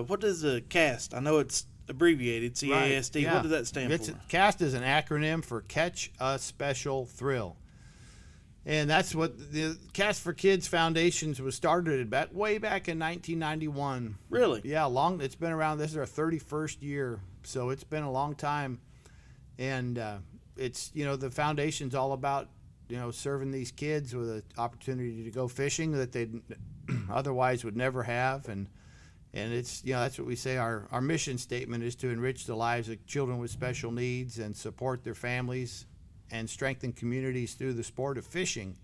what does the C.A.S.T? I know it's abbreviated C.A.S.T. Right, yeah. What does that stand for? C.A.S.T is an acronym for Catch a Special Thrill. And that's what the C.A.S.T for Kids Foundations was started way back in 1991. Really? Yeah, it's been around. This is our 31st year, so it's been a long time. And it's, the foundation's all about, serving these kids with an opportunity to go fishing that they otherwise would never have. And it's, that's what we say. Our mission statement is to enrich the lives of children with special needs and support their families and strengthen communities through the sport of fishing.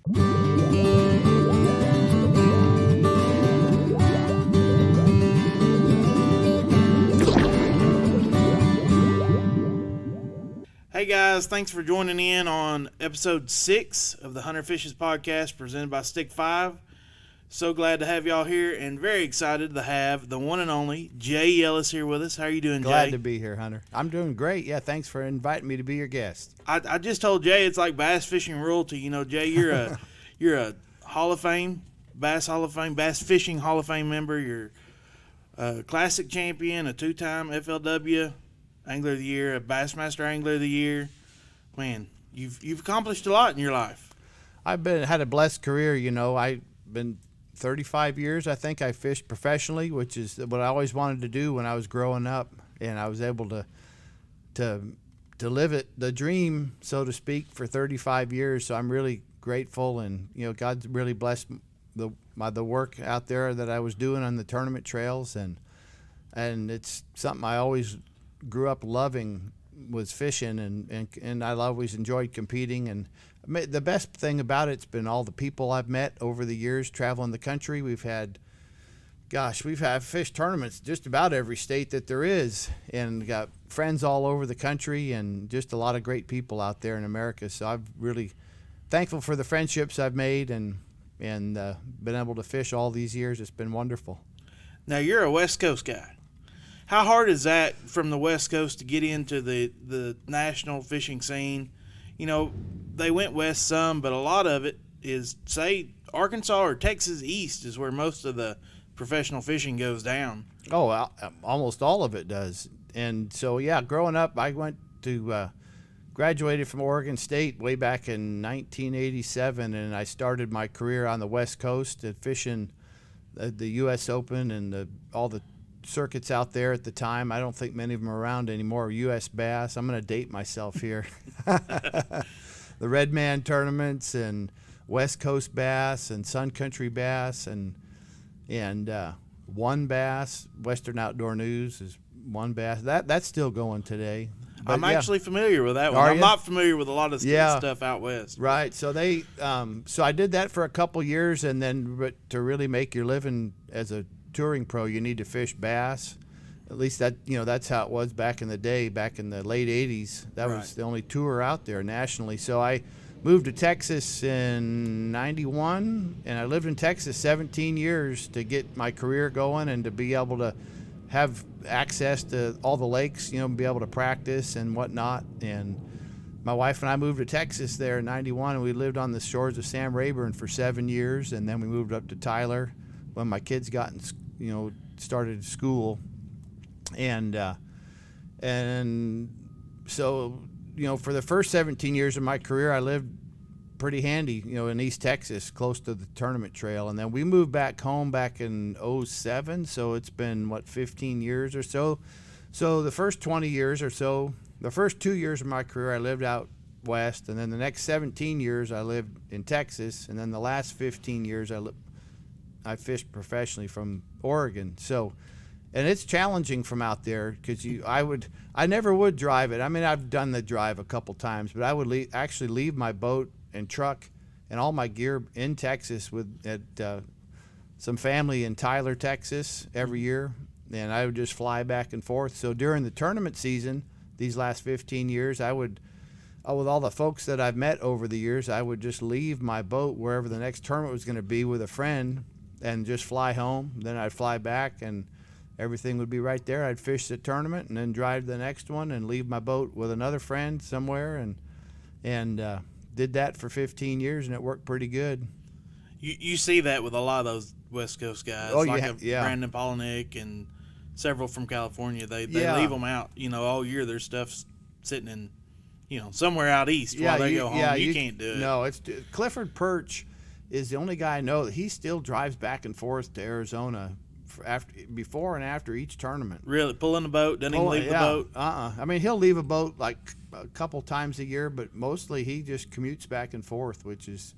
Hey guys, thanks for joining in on episode 6 of the Hunter Fishes podcast presented by Stick 5. So glad to have y'all here and very excited to have the one and only Jay Yelas here with us. How are you doing, Jay? Glad to be here, Hunter. I'm doing great. Yeah, thanks for inviting me to be your guest. I just told Jay it's like bass fishing royalty. Jay, you're a Hall of Fame, Bass Fishing Hall of Fame member. You're a classic champion, a 2-time FLW Angler of the Year, a Bassmaster Angler of the Year. Man, you've accomplished a lot in your life. I've had a blessed career. I've been 35 years, I think, I fished professionally, which is what I always wanted to do when I was growing up, and I was able to live the dream, so to speak, for 35 years. So I'm really grateful, and God's really blessed the work out there that I was doing on the tournament trails, and it's something I always grew up loving was fishing, and I always enjoyed competing. And the best thing about it's been all the people I've met over the years traveling the country. We've had fish tournaments just about every state that there is, and got friends all over the country, and just a lot of great people out there in America. So I'm really thankful for the friendships I've made and been able to fish all these years. It's been wonderful. Now, you're a West Coast guy. How hard is that from the West Coast to get into the national fishing scene? They went west some, but a lot of it is, say, Arkansas or Texas East is where most of the professional fishing goes down. Oh, almost all of it does. And so, yeah, growing up, I went to graduated from Oregon State way back in 1987, and I started my career on the West Coast at fishing the U.S. Open and all the circuits out there at the time. I don't think many of them are around anymore. U.S. Bass. I'm going to date myself here. The Red Man tournaments and West Coast Bass and Sun Country Bass and One Bass. Western Outdoor News is One Bass. That's still going today. But I'm actually familiar with that one. I'm not familiar with a lot of stuff out west. Right. So so I did that for a couple years, and then to really make your living as a touring pro, you need to fish bass. At least that's how it was back in the day, back in the late 80s. That was the only tour out there nationally. So I moved to Texas in 91, and I lived in Texas 17 years to get my career going and to be able to have access to all the lakes, and be able to practice and whatnot. And my wife and I moved to Texas there in 91, and we lived on the shores of Sam Rayburn for 7 years, and then we moved up to Tyler when my kids got started school. And so, for the first 17 years of my career, I lived pretty handy, in East Texas, close to the tournament trail. And then we moved back home back in 07. So it's been, 15 years or so. So the first 20 years or so, the first 2 years of my career, I lived out west. And then the next 17 years, I lived in Texas. And then the last 15 years, I fished professionally from Oregon. So, and it's challenging from out there because I never would drive it. I mean, I've done the drive a couple times, but I would actually leave my boat and truck and all my gear in Texas at some family in Tyler, Texas every year, and I would just fly back and forth. So during the tournament season, these last 15 years, with all the folks that I've met over the years, I would just leave my boat wherever the next tournament was going to be with a friend and just fly home. Then I'd fly back and everything would be right there. I'd fish the tournament and then drive to the next one and leave my boat with another friend somewhere, and did that for 15 years, and it worked pretty good. You see that with a lot of those West Coast guys, Brandon Polnick and several from California. They Yeah. leave them out, all year. Their stuff's sitting in, somewhere out east Yeah, while they go home. yeah, you can't do it. No, it's Clifford Perch is the only guy I know that he still drives back and forth to Arizona before and after each tournament. Really, pulling the boat, doesn't even leave the boat. I mean, he'll leave a boat like a couple times a year, but mostly he just commutes back and forth, which is,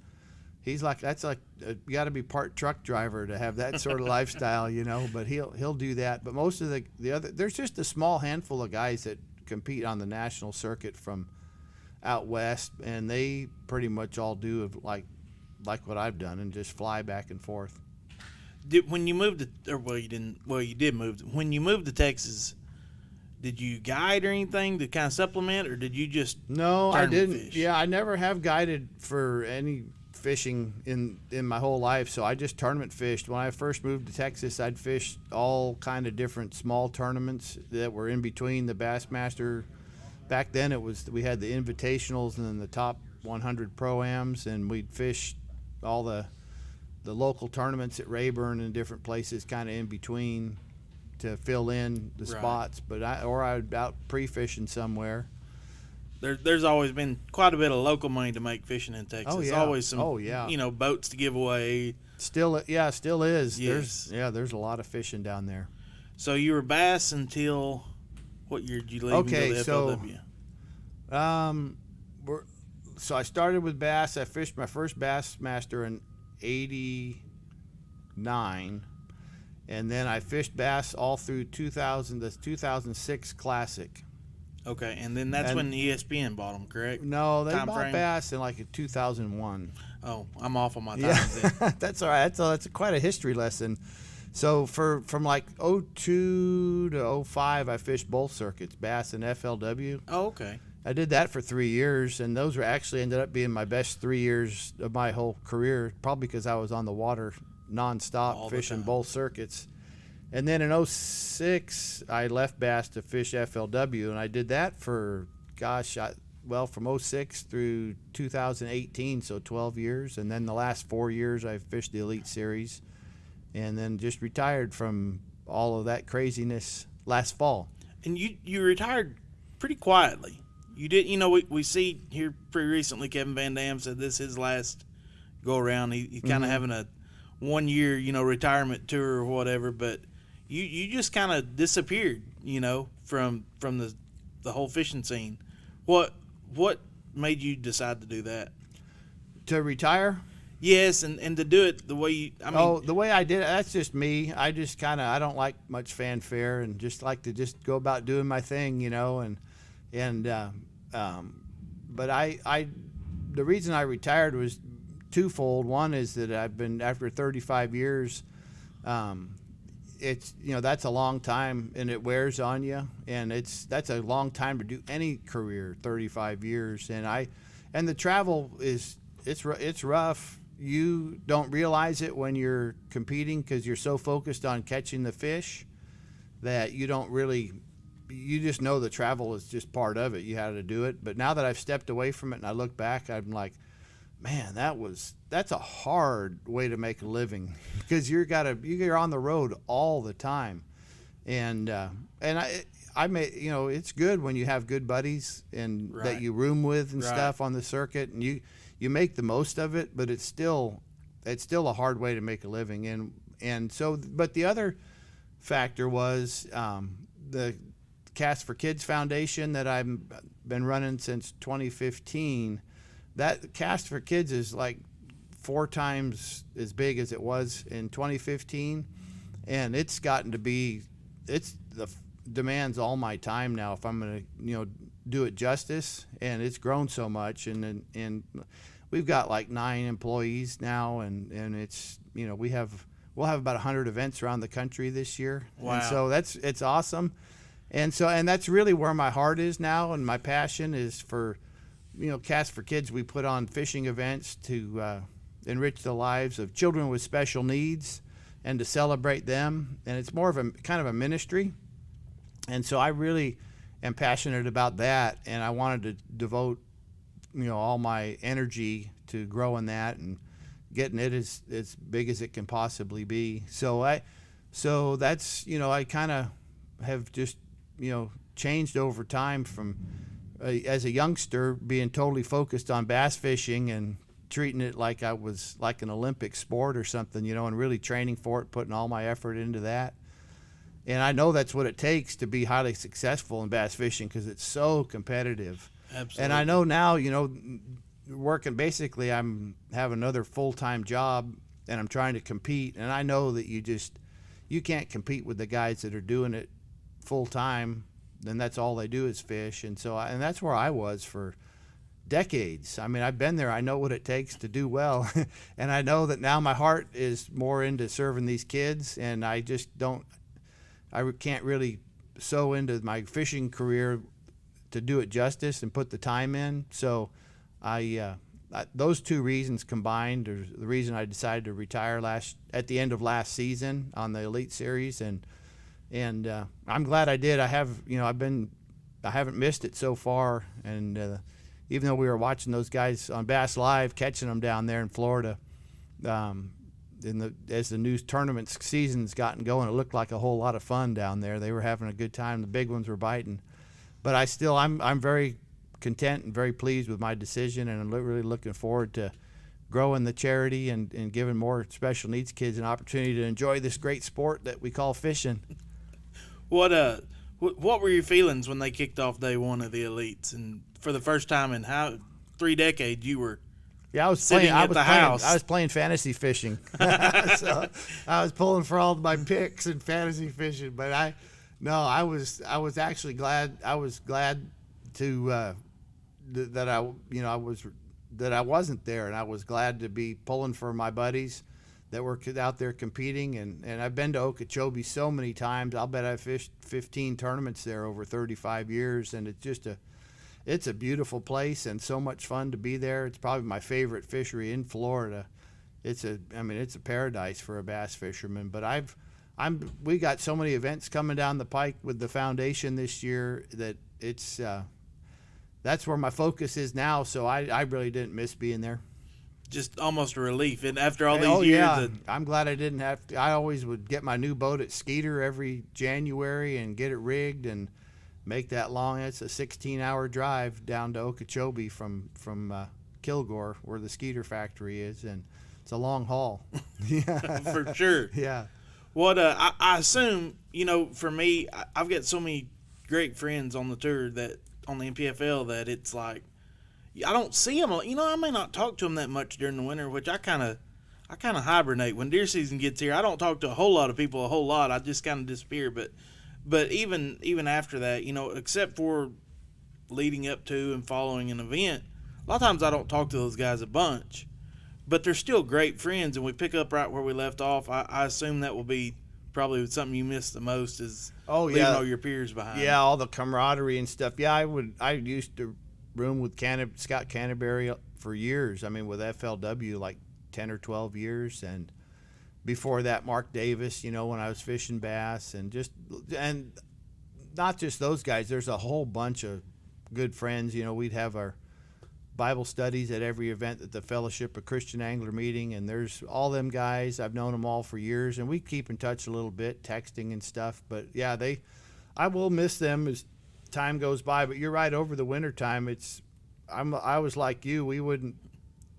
that's like you got to be part truck driver to have that sort of lifestyle, But he'll do that. But most of the other, there's just a small handful of guys that compete on the national circuit from out west, and they pretty much all do like what I've done and just fly back and forth. When you moved to, or well, you didn't. Well, you did move. When you moved to Texas, did you guide or anything to kind of supplement, or did you just? No, I didn't. Fish? Yeah, I never have guided for any fishing in my whole life, so I just tournament fished. When I first moved to Texas, I'd fish all kind of different small tournaments that were in between the Bassmaster. Back then, we had the invitationals and then the top 100 pro-ams, and we'd fish all the local tournaments at Rayburn and different places kind of in between to fill in the spots. But I'd out pre-fishing somewhere. There's always been quite a bit of local money to make fishing in Texas. Oh, yeah. Always some, boats to give away. Still is. Yes. There's a lot of fishing down there. So you were bass until what year did you leave? Okay, and go to FLW? So I started with bass. I fished my first Bassmaster in '89, and then I fished bass all through the 2006 Classic. Okay, and then that's when ESPN bought them, correct? No, they Time bought frame? bass in like 2001. Oh, I'm off on my times then. That's all right. That's quite a history lesson. So from like '02 to '05, I fished both circuits, bass and FLW. Oh, okay. I did that for 3 years, and those ended up being my best 3 years of my whole career, probably because I was on the water nonstop fishing both circuits. And then in '06, I left bass to fish FLW, and I did that for, from '06 through 2018, so 12 years. And then the last 4 years, I fished the Elite Series, and then just retired from all of that craziness last fall. And you retired pretty quietly. You did, we see here pretty recently Kevin Van Dam said this is his last go around. He's kind of having a 1 year, retirement tour or whatever, but you just kind of disappeared, from the whole fishing scene. What made you decide to do that? To retire? Yes, and to do it the way you, the way I did it, that's just me. I just I don't like much fanfare and just like to just go about doing my thing, but the reason I retired was twofold. One is that I've been, after 35 years, it's, that's a long time and it wears on you, and that's a long time to do any career, 35 years. And the travel it's rough. You don't realize it when you're competing because you're so focused on catching the fish that you don't really, you just know the travel is just part of it. You had to do it. But now that I've stepped away from it and I look back, I'm like, man, that's a hard way to make a living because you're on the road all the time. And I may, it's good when you have good buddies and that you room with and stuff on the circuit, and you make the most of it, but it's still a hard way to make a living. And so, but the other factor was the C.A.S.T for Kids Foundation that I've been running since 2015. That C.A.S.T for Kids is like 4 times as big as it was in 2015, and it's gotten to be, demands all my time now if I'm going to do it justice, and it's grown so much, and we've got like 9 employees now, and it's we'll have about 100 events around the country this year. Wow. And so it's awesome. And that's really where my heart is now, and my passion is for C.A.S.T for Kids. We put on fishing events to enrich the lives of children with special needs and to celebrate them, and it's more of a kind of a ministry. And so I really am passionate about that, and I wanted to devote all my energy to growing that and getting it as big as it can possibly be. So that's I kind of have just changed over time from as a youngster being totally focused on bass fishing and treating it like I was like an Olympic sport or something, and really training for it, putting all my effort into that. And I know that's what it takes to be highly successful in bass fishing because it's so competitive. Absolutely. And I know now, working basically, I'm have another full-time job and I'm trying to compete. And I know that you can't compete with the guys that are doing it full-time. Then that's all they do is fish. And so, and that's where I was for decades. I mean, I've been there. I know what it takes to do well. And I know that now my heart is more into serving these kids. And I can't really sew into my fishing career to do it justice and put the time in. So those two reasons combined are the reason I decided to retire at the end of last season on the Elite Series. And I'm glad I did. I haven't missed it so far. And even though we were watching those guys on Bass Live, catching them down there in Florida, as the new tournament season's gotten going, it looked like a whole lot of fun down there. They were having a good time. The big ones were biting. But I'm very content and very pleased with my decision, and I'm really looking forward to growing the charity and giving more special needs kids an opportunity to enjoy this great sport that we call fishing. What were your feelings when they kicked off day one of the Elites, and for the first time in 3 decades you were I was playing fantasy fishing. So I was pulling for all my picks in fantasy fishing, but I was actually glad. I was glad to that I wasn't there, and I was glad to be pulling for my buddies that were out there competing. And I've been to Okeechobee so many times. I'll bet I fished 15 tournaments there over 35 years, and it's just it's a beautiful place and so much fun to be there. It's probably my favorite fishery in Florida. It's a paradise for a bass fisherman. But we got so many events coming down the pike with the foundation this year that that's where my focus is now. So I really didn't miss being there. Just almost a relief. And after all these years, yeah. I'm glad I didn't have to. I always would get my new boat at Skeeter every January and get it rigged and make that long. It's a 16-hour drive down to Okeechobee from Kilgore, where the Skeeter factory is, and it's a long haul. Yeah, for sure. Yeah. What I assume, for me, I've got so many great friends on the tour that on the NPFL that it's like I don't see them. I may not talk to them that much during the winter, which I kind of hibernate. When deer season gets here, I don't talk to a whole lot of people a whole lot. I just kind of disappear. But even after that, except for leading up to and following an event, a lot of times I don't talk to those guys a bunch. But they're still great friends, and we pick up right where we left off. I assume that will be probably something you miss the most is leaving all your peers behind. Yeah, all the camaraderie and stuff. Yeah, I used to room with Scott Canterbury for years. I mean, with FLW, like 10 or 12 years. And before that, Mark Davis, when I was fishing bass. And not just those guys. There's a whole bunch of good friends. We'd have our Bible studies at every event at the Fellowship of Christian Angler meeting, and there's all them guys. I've known them all for years, and we keep in touch a little bit, texting and stuff. But yeah, I will miss them as time goes by. But you're right, over the winter time, I was like you.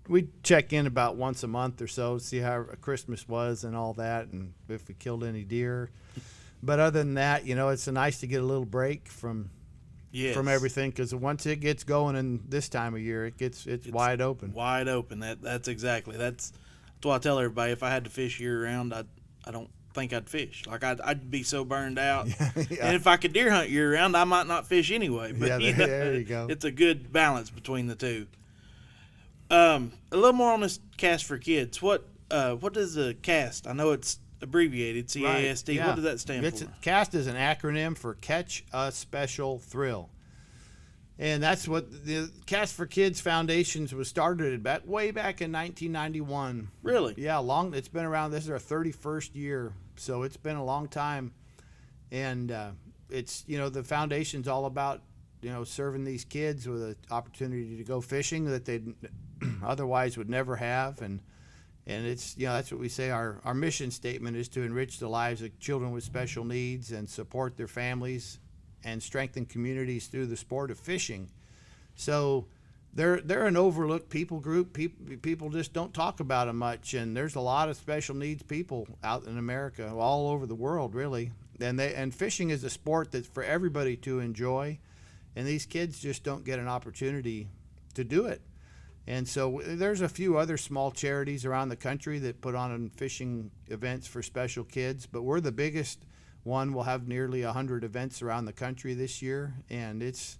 We'd check in about once a month or so, see how Christmas was and all that, and if we killed any deer. But other than that, it's nice to get a little break from everything, because once it gets going in this time of year, it's wide open. Wide open. That's exactly. That's why I tell everybody, if I had to fish year round, I don't think I'd fish. Like I'd be so burned out. Yeah. And if I could deer hunt year round, I might not fish anyway. But there you go. It's a good balance between the two. A little more on this C.A.S.T for kids. What does the C.A.S.T? I know it's abbreviated, C.A.S.T. Right, yeah. What does that stand for? C.A.S.T is an acronym for Catch a Special Thrill. And that's what the C.A.S.T for Kids Foundations was started way back in 1991. Really? Yeah, it's been around. This is our 31st year, so it's been a long time. And it's, the foundation's all about, serving these kids with an opportunity to go fishing that they otherwise would never have. And And it's, that's what we say. Our mission statement is to enrich the lives of children with special needs and support their families and strengthen communities through the sport of fishing. So they're an overlooked people group. People just don't talk about them much. And there's a lot of special needs people out in America, all over the world, really. And fishing is a sport that's for everybody to enjoy. And these kids just don't get an opportunity to do it. And so there's a few other small charities around the country that put on fishing events for special kids, but we're the biggest one. We'll have nearly 100 events around the country this year, and it's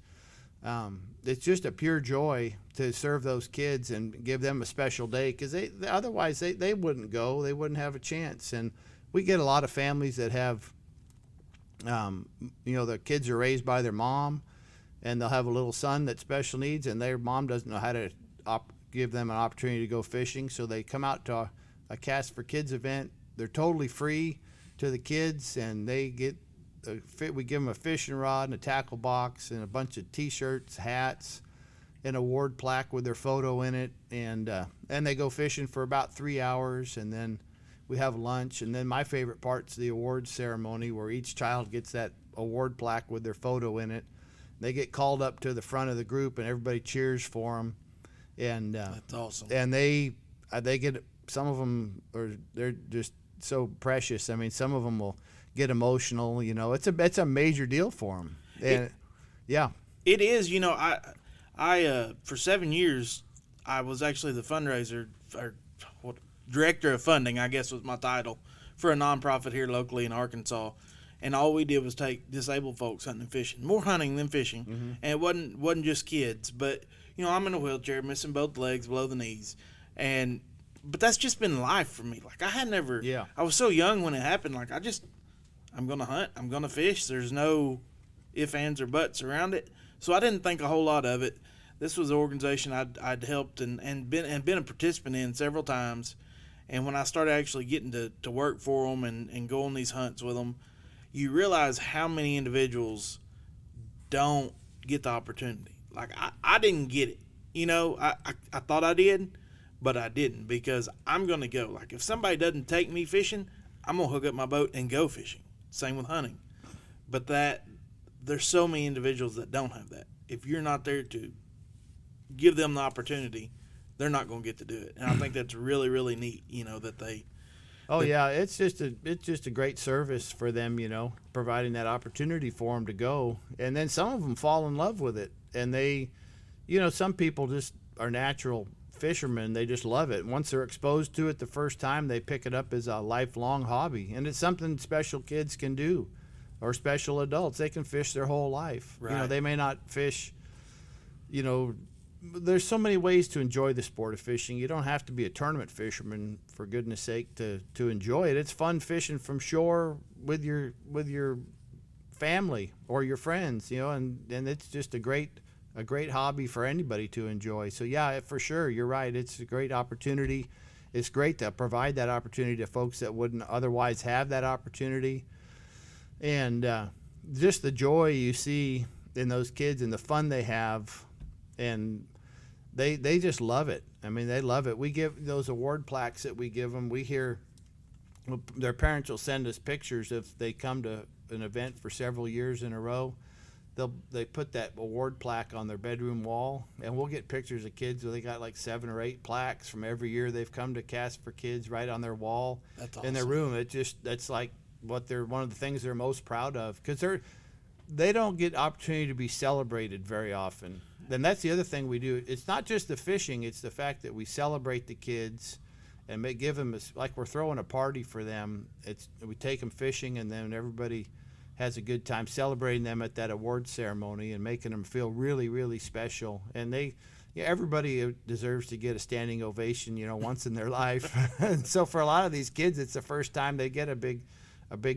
just a pure joy to serve those kids and give them a special day, because otherwise they wouldn't go. They wouldn't have a chance. And we get a lot of families that have, the kids are raised by their mom, and they'll have a little son that's special needs, and their mom doesn't know how to give them an opportunity to go fishing, so they come out to a Cast for Kids event. They're totally free to the kids, and they get we give them a fishing rod and a tackle box and a bunch of T-shirts, hats, an award plaque with their photo in it, and they go fishing for about 3 hours, and then we have lunch. And then my favorite part's the awards ceremony, where each child gets that award plaque with their photo in it. They get called up to the front of the group, and everybody cheers for them. And that's awesome. And they get, some of them they're just so precious. I mean, some of them will get emotional. It's a major deal for them. And it is. I for 7 years I was actually the fundraiser or director of funding, I guess was my title, for a nonprofit here locally in Arkansas. And all we did was take disabled folks hunting and fishing, more hunting than fishing. Mm-hmm. And it wasn't just kids, but I'm in a wheelchair, missing both legs below the knees, but that's just been life for me. Like, I had never, I was so young when it happened. Like, I'm gonna hunt, I'm gonna fish. There's no ifs, ands, or buts around it. So I didn't think a whole lot of it. This was an organization I'd helped and been a participant in several times. And when I started actually getting to work for them and go on these hunts with them, you realize how many individuals don't get the opportunity. Like, I didn't get it. I thought I did, but I didn't, because I'm going to go. Like, if somebody doesn't take me fishing, I'm going to hook up my boat and go fishing. Same with hunting. But there's so many individuals that don't have that. If you're not there to give them the opportunity, they're not going to get to do it. And I think that's really, really neat, that they... it's just a great service for them, providing that opportunity for them to go. And then some of them fall in love with it. And they, some people just are natural fishermen. They just love it. Once they're exposed to it the first time, they pick it up as a lifelong hobby. And it's something special kids can do, or special adults. They can fish their whole life. Right. They may not fish, there's so many ways to enjoy the sport of fishing. You don't have to be a tournament fisherman, for goodness sake, to enjoy it. It's fun fishing from shore with your family or your friends, and it's just a great hobby for anybody to enjoy. So for sure, you're right. It's a great opportunity. It's great to provide that opportunity to folks that wouldn't otherwise have that opportunity. And just the joy you see in those kids and the fun they have, and they just love it. I mean, they love it. We give those award plaques that we give them. We hear their parents will send us pictures if they come to an event for several years in a row. They put that award plaque on their bedroom wall, and we'll get pictures of kids where they got like 7 or 8 plaques from every year they've come to Cast for Kids right on their wall. That's awesome. In their room. That's like one of the things they're most proud of, because they don't get opportunity to be celebrated very often. Then that's the other thing we do. It's not just the fishing; it's the fact that we celebrate the kids and give them like we're throwing a party for them. We take them fishing, and then everybody has a good time celebrating them at that award ceremony and making them feel really, really special. And everybody deserves to get a standing ovation, once in their life. And so for a lot of these kids, it's the first time they get a big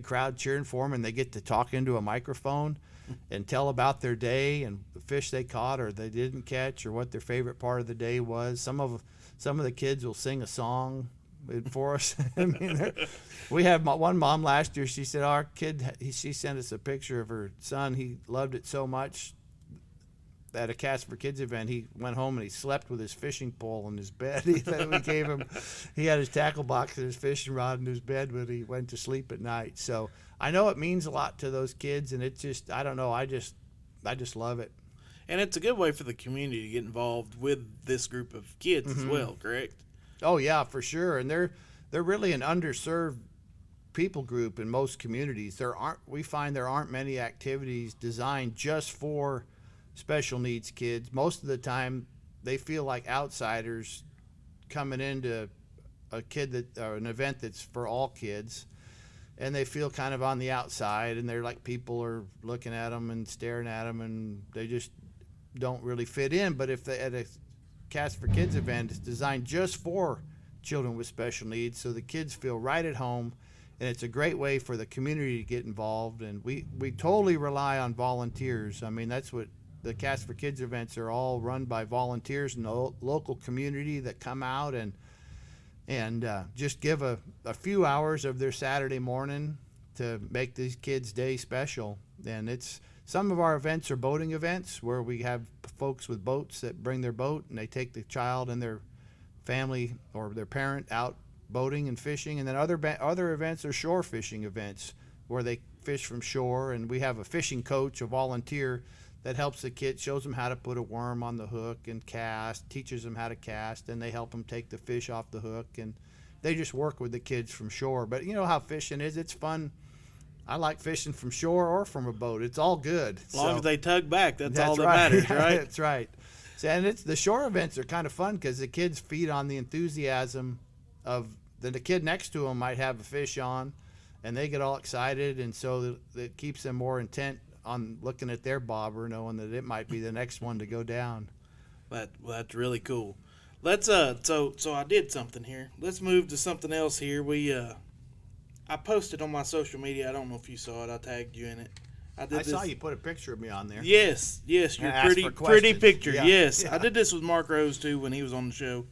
crowd cheering for them, and they get to talk into a microphone and tell about their day and the fish they caught or they didn't catch, or what their favorite part of the day was. Some of the kids will sing a song for us. I mean, we had one mom last year. She said our kid. She sent us a picture of her son. He loved it so much at a Cast for Kids event, he went home and he slept with his fishing pole in his bed. We gave him, he had his tackle box and his fishing rod in his bed when he went to sleep at night. So I know it means a lot to those kids, and it's just, I don't know, I just love it. And it's a good way for the community to get involved with this group of kids as well, correct? Oh yeah, for sure. And they're really an underserved people group in most communities. We find there aren't many activities designed just for special needs kids. Most of the time they feel like outsiders coming into an event that's for all kids, and they feel kind of on the outside, and they're like, people are looking at them and staring at them, and they just don't really fit in. But if they at a Cast for Kids event, it's designed just for children with special needs, so the kids feel right at home, and it's a great way for the community to get involved. And we totally rely on volunteers. I mean, that's what the Cast for Kids events are all run by volunteers in the local community that come out and just give a few hours of their Saturday morning to make these kids' day special. And some of our events are boating events where we have folks with boats that bring their boat and they take the child and their family or their parent out boating and fishing. And then other events are shore fishing events where they fish from shore, and we have a fishing coach, a volunteer, that helps the kids, shows them how to put a worm on the hook and cast, teaches them how to cast, and they help them take the fish off the hook, and they just work with the kids from shore. But you know how fishing is, it's fun. I like fishing from shore or from a boat. It's all good. As long as they tug back, that's all that right. matters, right? That's right. So, and the shore events are kind of fun because the kids feed on the enthusiasm of the kid next to them might have a fish on, and they get all excited, and so it keeps them more intent on looking at their bobber, knowing that it might be the next one to go down. That's really cool. Let's so I did something here. Let's move to something else here. I posted on my social media. I don't know if you saw it. I tagged you in it. I saw you put a picture of me on there. Yes, your pretty picture. Yeah. Yes, yeah. I did this with Mark Rose too when he was on the show.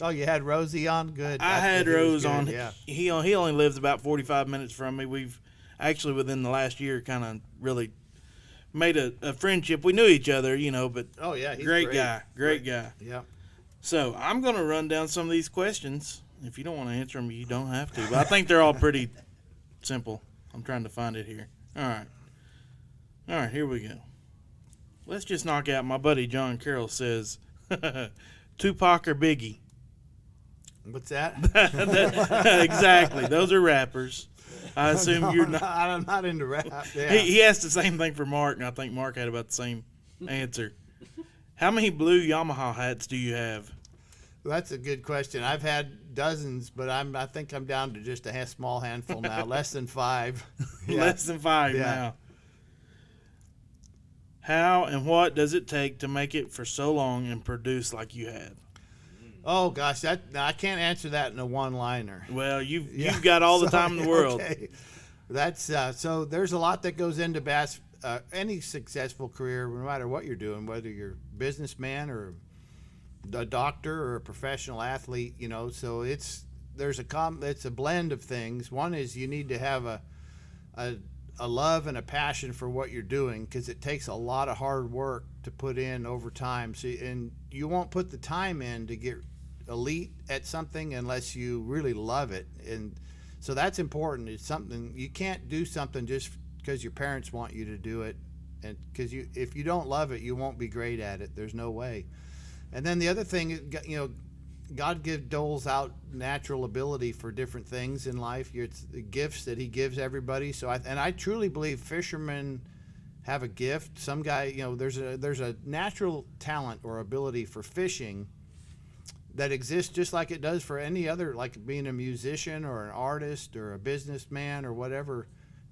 Oh, you had Rosie on? Good. I had Rose on. Yeah. He only lives about 45 minutes from me. We've actually within the last year kind of really made a friendship. We knew each other, but oh yeah, he's great guy. Yeah. So I'm going to run down some of these questions. If you don't want to answer them, you don't have to. But I think they're all pretty simple. I'm trying to find it here. All right, here we go. Let's just knock out. My buddy John Carroll says, Tupac or Biggie? What's that? Exactly. Those are rappers. I assume you're not. I'm not into rap. Yeah. He asked the same thing for Mark, and I think Mark had about the same answer. How many blue Yamaha hats do you have? Well, that's a good question. I've had dozens, but I think I'm down to just a small handful now. Less than 5. Yeah. Less than 5 now. How and what does it take to make it for so long and produce like you have? Oh gosh, I can't answer that in a one-liner. Well, you've got all the time in the world. Okay. That's so. There's a lot that goes into any successful career, no matter what you're doing, whether you're a businessman or a doctor or a professional athlete. So it's a blend of things. One is you need to have a love and a passion for what you're doing, because it takes a lot of hard work to put in over time. So, and you won't put the time in to get elite at something unless you really love it. And so that's important. It's something you can't do something just because your parents want you to do it, and because if you don't love it, you won't be great at it. There's no way. And then the other thing, God doles out natural ability for different things in life. It's the gifts that He gives everybody. So I truly believe fishermen have a gift. Some guy, there's a natural talent or ability for fishing that exists just like it does for any other, like being a musician or an artist or a businessman or whatever,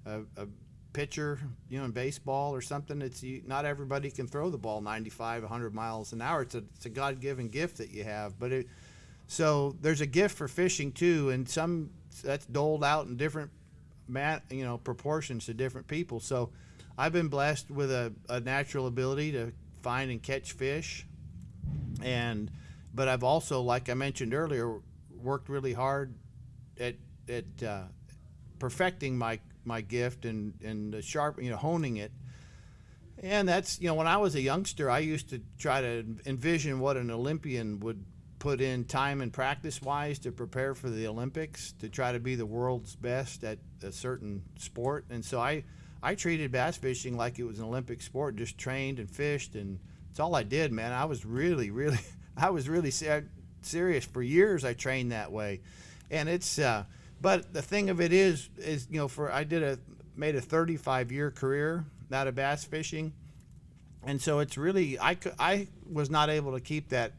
a pitcher, in baseball or something. Not everybody can throw the ball 95, 100 miles an hour. It's a God-given gift that you have. So there's a gift for fishing too, and that's doled out in different, proportions to different people. So I've been blessed with a natural ability to find and catch fish, but I've also, like I mentioned earlier, worked really hard at perfecting my gift and honing it. And that's, when I was a youngster, I used to try to envision what an Olympian would put in time and practice wise to prepare for the Olympics, to try to be the world's best at a certain sport. And so I treated bass fishing like it was an Olympic sport, just trained and fished, and it's all I did, man. I was really, really, serious. For years I trained that way. And it's, but the thing of it is, made a 35-year career out of bass fishing. And so it's really, I was not able to keep that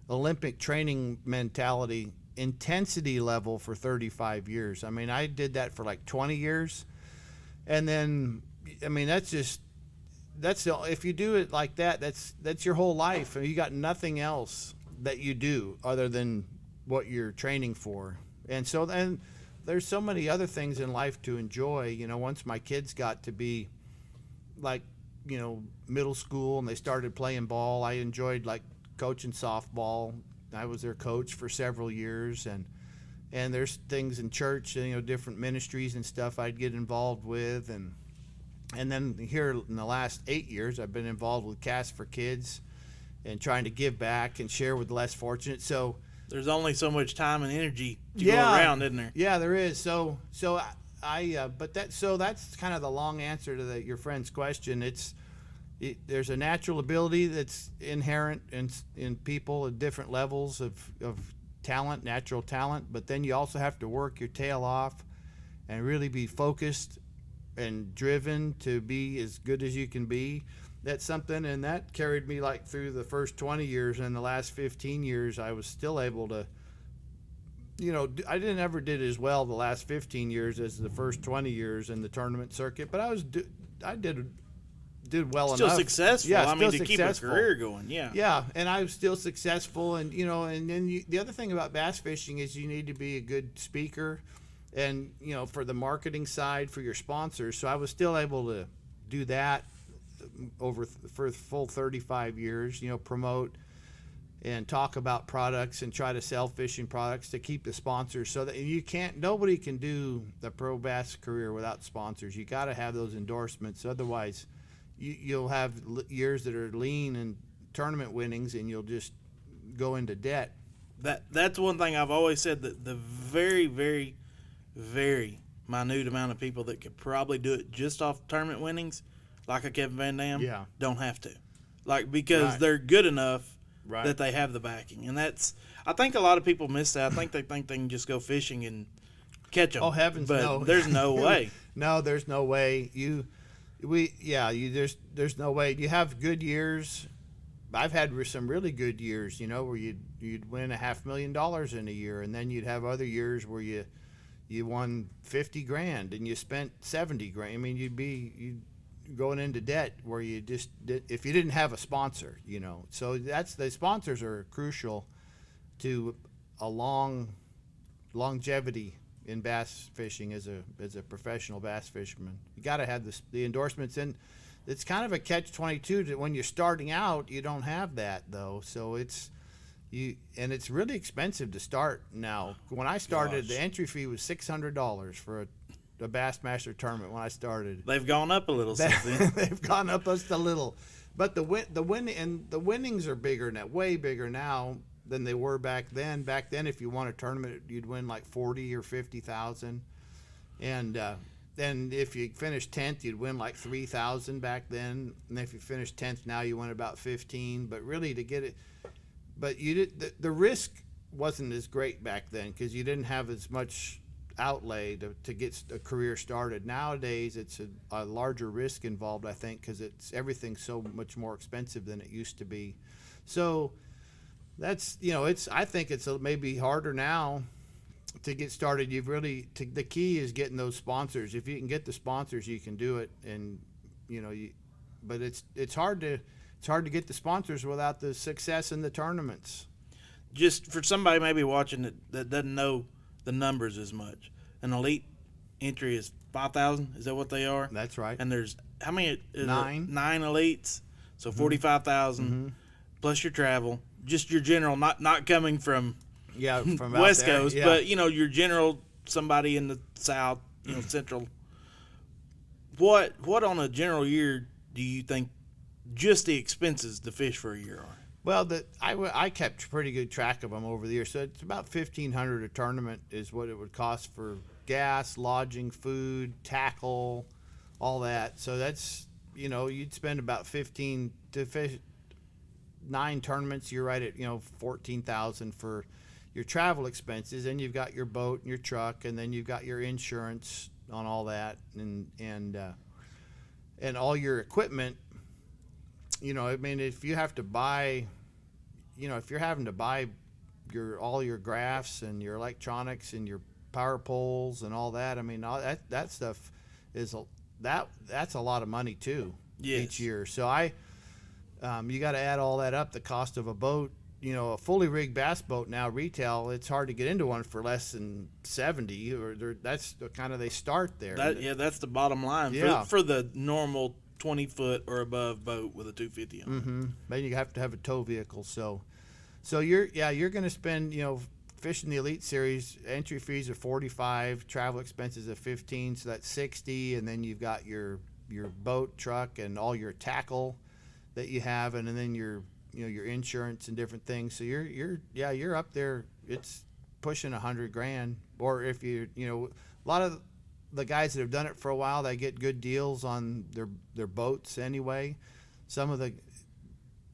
Olympic training mentality intensity level for 35 years. I mean, I did that for like 20 years. And then, I mean, if you do it like that, that's your whole life. And you got nothing else that you do other than what you're training for. And so then there's so many other things in life to enjoy. Once my kids got to be like, middle school and they started playing ball, I enjoyed like coaching softball. I was their coach for several years, and there's things in church, different ministries and stuff I'd get involved with, and then here in the last 8 years I've been involved with C.A.S.T for Kids and trying to give back and share with the less fortunate. So there's only so much time and energy to go around, isn't there? Yeah, there is. That's kind of the long answer to your friend's question. There's a natural ability that's inherent in people at different levels of talent, natural talent, but then you also have to work your tail off and really be focused and driven to be as good as you can be. That's something, and that carried me like through the first 20 years, and the last 15 years I was still able to, I didn't ever did as well the last 15 years as the first 20 years in the tournament circuit, but I did well still enough. Successful. Yeah, I mean, to successful. Keep a career going. Yeah. Yeah, and I was still successful, and and then the other thing about bass fishing is you need to be a good speaker, and for the marketing side for your sponsors. So I was still able to do that for a full 35 years. Promote and talk about products and try to sell fishing products to keep the sponsors, so that nobody can do the pro bass career without sponsors. You got to have those endorsements, otherwise you'll have years that are lean and tournament winnings, and you'll just go into debt. That's one thing I've always said, that the very, very, very minute amount of people that could probably do it just off tournament winnings, like a Kevin Van Dam, don't have to, because they're good enough that they have the backing. And I think a lot of people miss that. I think they think they can just go fishing and catch them. Oh heavens, but no! There's no way. No, there's no way. There's no way. You have good years. I've had some really good years, where you'd win $500,000 in a year, and then you'd have other years where you won $50,000 and you spent $70,000. I mean, you'd going into debt where you just if you didn't have a sponsor, So the sponsors are crucial to a longevity in bass fishing as a professional bass fisherman. You got to have the endorsements, and it's kind of a catch-22 that when you're starting out you don't have that though. So it's really expensive to start now. When I started, the entry fee was $600 for a Bassmaster tournament when I started. They've gone up a little since then. They've gone up just a little, but the winnings are bigger now, way bigger now than they were back then. Back then, if you won a tournament, you'd win like 40 or 50,000, and then if you finished 10th, you'd win like 3,000 back then. And if you finished 10th now, you win about 15. But really, to get it, the risk wasn't as great back then because you didn't have as much outlay to get a career started. Nowadays, it's a larger risk involved, I think, because everything's so much more expensive than it used to be. So that's I think it's maybe harder now to get started. The key is getting those sponsors. If you can get the sponsors, you can do it. And but it's hard to get the sponsors without the success in the tournaments. Just for somebody maybe watching that doesn't know the numbers as much, an elite entry is 5,000. Is that what they are? That's right. And there's how many? 9. 9 elites. So 45,000 plus your travel. Just your general, not coming from from West out there. Coast, but your general, somebody in the South, Central. What on a general year do you think just the expenses to fish for a year are? Well, I kept pretty good track of them over the years. So it's about $1,500 a tournament is what it would cost for gas, lodging, food, tackle, all that. So that's, you'd spend about 15 to fish 9 tournaments. You're right at 14,000 for your travel expenses, and you've got your boat and your truck, and then you've got your insurance on all that, and all your equipment. I mean, if you have to buy, if you're having to buy all your graphs and your electronics and your power poles and all that, I mean, all that stuff that's a lot of money too. Yes. Each year. So you got to add all that up. The cost of a boat, a fully rigged bass boat now retail, it's hard to get into one for less than 70, or that's kind of they start there. That's the bottom line. Yeah. For the normal 20-foot or above boat with a 250 on. Mm-hmm. Then you have to have a tow vehicle. So you're going to spend, fishing the Elite Series, entry fees are $45, travel expenses are $15, so that's $60, and then you've got your boat, truck, and all your tackle that you have, and then your insurance and different things. So you're up there. It's pushing $100,000. Or if a lot of the guys that have done it for a while, they get good deals on their boats anyway.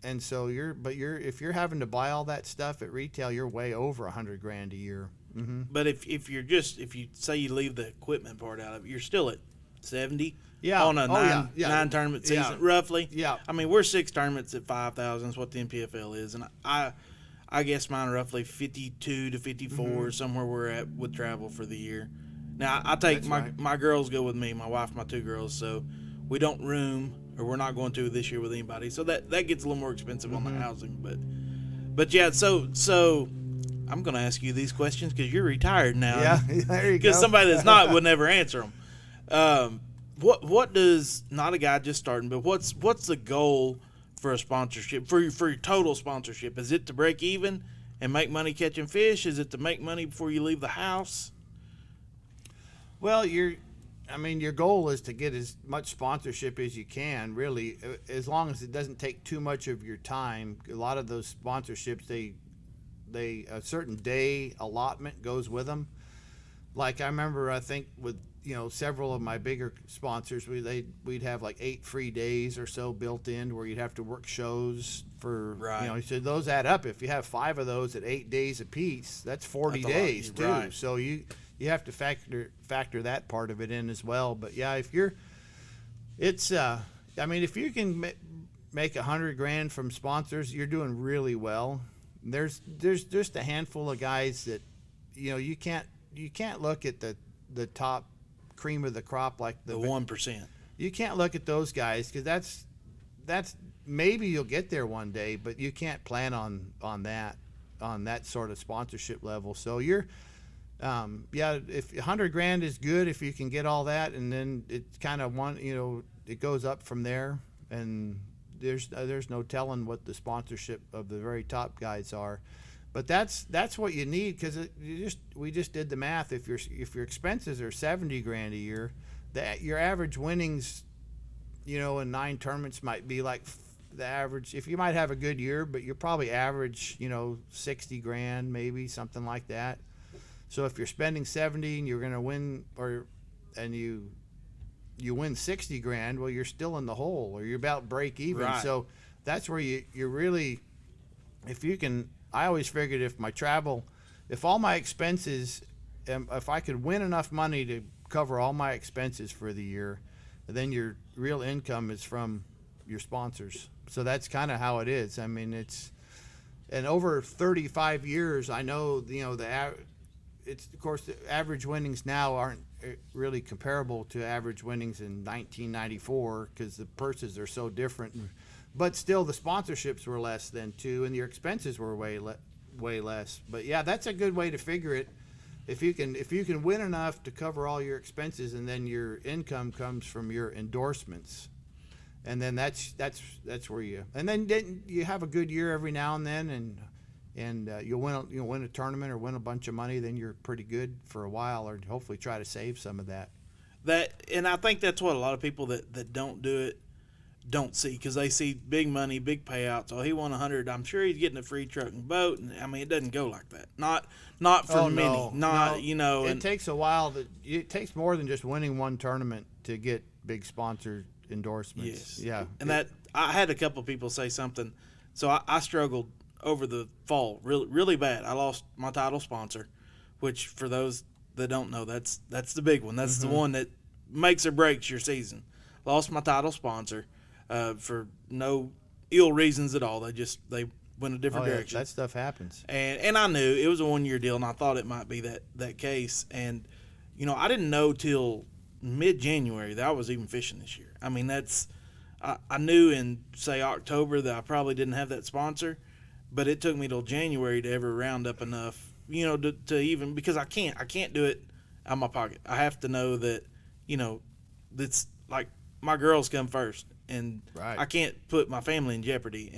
And so if you're having to buy all that stuff at retail, you're way over $100,000 a year. Mm-hmm. But if you say you leave the equipment part out of it, you're still at 70. Yeah. On a nine tournament season, Yeah. roughly. Yeah. I mean, we're 6 tournaments at 5,000 is what the NPFL is, and I guess mine are roughly 52 to 54, somewhere we're at with travel for the year. Now I take my girls go with me, my wife, my 2 girls, so we don't room, or we're not going to this year with anybody. So that gets a little more expensive on the housing, but yeah. So I'm going to ask you these questions because you're retired now. Yeah, there you go. Because somebody that's not would never answer them. What does, not a guy just starting, but what's the goal for a sponsorship, for your total sponsorship? Is it to break even and make money catching fish? Is it to make money before you leave the house? Well, your goal is to get as much sponsorship as you can, really, as long as it doesn't take too much of your time. A lot of those sponsorships, they a certain day allotment goes with them. Like I remember, I think with several of my bigger sponsors, we'd have like 8 free days or so built in where you'd have to work shows for so those add up. If you have 5 of those at 8 days apiece, that's 40 days too. Right. So you have to factor that part of it in as well. But yeah, if you can make $100,000 from sponsors, you're doing really well. There's just a handful of guys that you can't look at the top cream of the crop, like the 1%. You can't look at those guys because that's maybe you'll get there one day, but you can't plan on that sort of sponsorship level. So you're if $100,000 is good, if you can get all that, and then it's kind of it goes up from there, and there's no telling what the sponsorship of the very top guys are. But that's what you need, because we just did the math. If your expenses are $70,000 a year, your average winnings, in 9 tournaments might be like the average. If you might have a good year, but you're probably average, $60,000 maybe, something like that. So if you're spending 70 and you're going to win, and you win 60,000, well, you're still in the hole, or you're about break even. Right. So that's where you're really, if you can. I always figured if all my expenses, if I could win enough money to cover all my expenses for the year, then your real income is from your sponsors. So that's kind of how it is. I mean, and over 35 years, I know, it's, of course, the average winnings now aren't really comparable to average winnings in 1994 because the purses are so different. But still, the sponsorships were less then too, and your expenses were way less. But yeah, that's a good way to figure it. If you can win enough to cover all your expenses, and then your income comes from your endorsements, and then that's where and then you have a good year every now and then, and you'll win a tournament or win a bunch of money. Then you're pretty good for a while, or hopefully try to save some of that. And I think that's what a lot of people that don't do it don't see, because they see big money, big payouts. Oh, he won 100. I'm sure he's getting a free truck and boat. And I mean, it doesn't go like that. Not for many. No. You know. It takes a while. It takes more than just winning one tournament to get big sponsor endorsements. Yes. Yeah. And I had a couple people say something. So I struggled over the fall really, really bad. I lost my title sponsor, which for those that don't know, that's the big one. That's the one that makes or breaks your season. Lost my title sponsor for no ill reasons at all. They went a different direction. That stuff happens. And I knew it was a 1-year deal, and I thought it might be that case. And you know, I didn't know till mid-January that I was even fishing this year. I mean, I knew in, say, October that I probably didn't have that sponsor, but it took me till January to ever round up enough, you know, to even, because I can't do it out of my pocket. I have to know that, you know, that's like my girls come first, and Right. I can't put my family in jeopardy.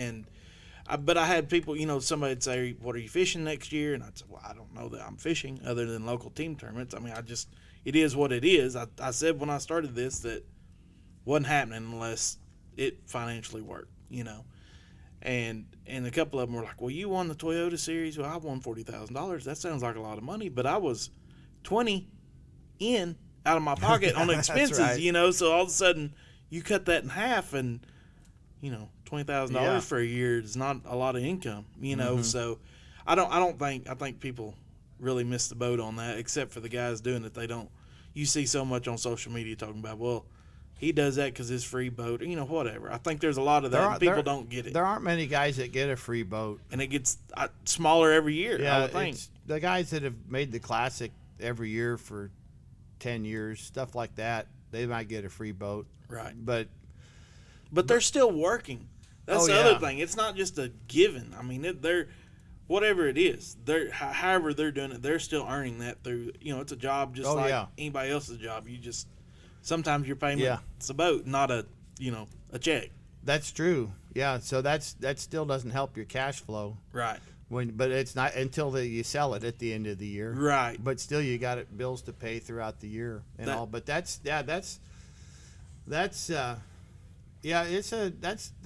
But I had people, you know, somebody'd say, "What are you fishing next year?" And I'd say, "Well, I don't know that I'm fishing other than local team tournaments." I mean, it is what it is. I said when I started this that wasn't happening unless it financially worked, you know. And a couple of them were like, "Well, you won the Toyota Series." Well, I won $40,000. That sounds like a lot of money, but I was 20 in out of my pocket on expenses, right. you know. So all of a sudden, you cut that in half, and you know, $20,000 Yeah. for a year is not a lot of income, you know. So I think people really miss the boat on that, except for the guys doing it. They don't. You see so much on social media talking about, well, he does that because his free boat, you know, whatever. I think there's a lot of that, and people don't get it. There aren't many guys that get a free boat. And it gets smaller every year, I would think. It's the guys that have made the Classic every year for 10 years, stuff like that, they might get a free boat. Right. But they're still working. That's Oh, the yeah. other thing. It's not just a given. I mean, they're whatever it is. However they're doing it, they're still earning that through. You know, it's a job just Oh, like yeah. anybody else's job. You just sometimes your payment Yeah. it's a boat, not a a check. that's true. Yeah, so that still doesn't help your cash flow. Right. But it's not until you sell it at the end of the year. Right. But still, you got bills to pay throughout the year and all. But that's the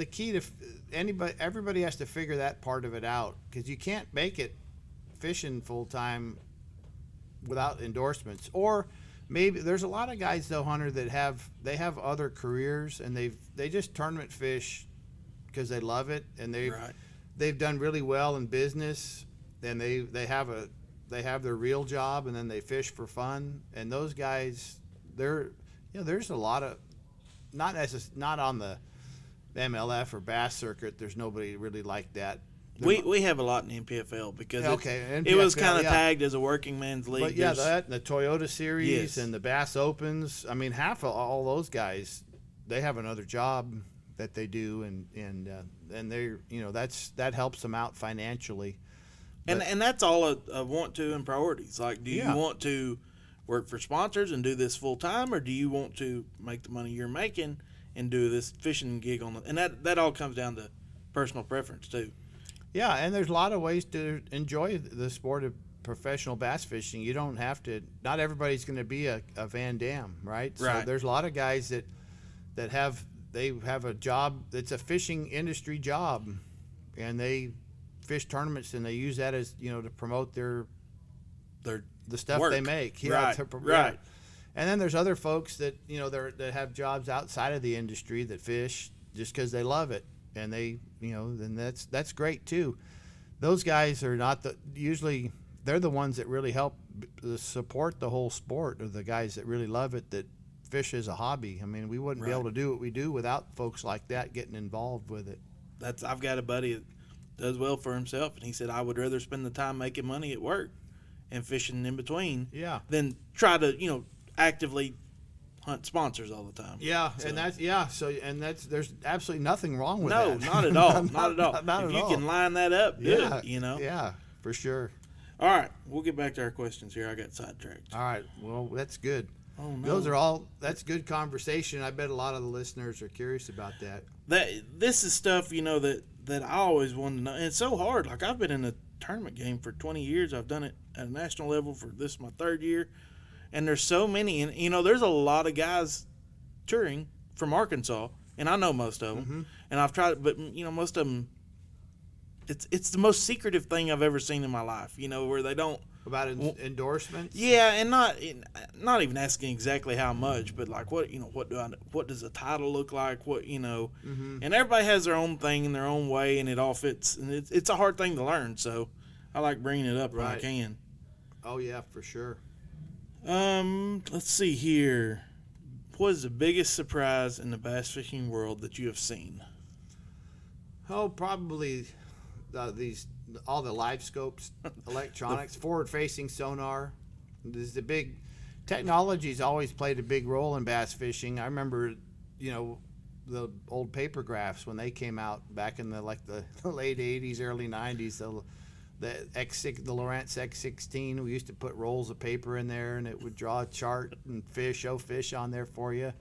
key to anybody. Everybody has to figure that part of it out, because you can't make it fishing full time without endorsements. Or maybe there's a lot of guys though, Hunter, that have other careers, and they just tournament fish because they love it, and they've done really well in business, and they have their real job, and then they fish for fun. And those guys, there's a lot of not on the MLF or bass circuit. There's nobody really like that. We have a lot in NPFL because NPFL, it was kind of tagged as a working man's league. But yeah, that and the Toyota Series Yes. and the Bass Opens. I mean, half of all those guys, they have another job that they do, and they that helps them out financially. And that's all a want to and priorities. Like, do you want to work for sponsors and do this full time, or do you want to make the money you're making and do this fishing gig and that all comes down to personal preference too. Yeah, and there's a lot of ways to enjoy the sport of professional bass fishing. You don't have to. Not everybody's going to be a Van Dam, right? Right. So there's a lot of guys that have a job that's a fishing industry job, and they fish tournaments, and they use that as to promote the stuff work. they make. Right. Yeah. Right. And then there's other folks that that have jobs outside of the industry that fish just because they love it, and then that's great too. Those guys are not usually they're the ones that really help support the whole sport, or the guys that really love it, that fish as a hobby. I mean, we wouldn't be able to do what we do without folks like that getting involved with it. I've got a buddy that does well for himself, and he said, I would rather spend the time making money at work and fishing in between than try to actively hunt sponsors all the time. Yeah, so. And there's absolutely nothing wrong with that. No, not at all. Not at all. Not if at you all. can line that up, do it, Yeah, for sure. All right, we'll get back to our questions here. I got sidetracked. All right, well, that's good. Oh, no. That's good conversation. I bet a lot of the listeners are curious about that. This is stuff, that I always wanted to know. And it's so hard. Like, I've been in a tournament game for 20 years. I've done it at a national level for this my third year. And there's so many. And, there's a lot of guys touring from Arkansas and I know most of them, Mm-hmm. and I've tried, but most of them, it's the most secretive thing I've ever seen in my life. Where they don't. About endorsements? Yeah, and not even asking exactly how much, but like what does a title look like? Mm-hmm. And everybody has their own thing in their own way, and it all fits. And it's a hard thing to learn, so I like bringing it up when I Right. can. Oh yeah, for sure. Let's see here. What is the biggest surprise in the bass fishing world that you have seen? Oh, probably all the live scopes, electronics, forward-facing sonar. There's the big technology's always played a big role in bass fishing. I remember, the old paper graphs when they came out back in the late '80s, early '90s. The X6, the Lowrance X16. We used to put rolls of paper in there, and it would draw a chart and show fish on there for you.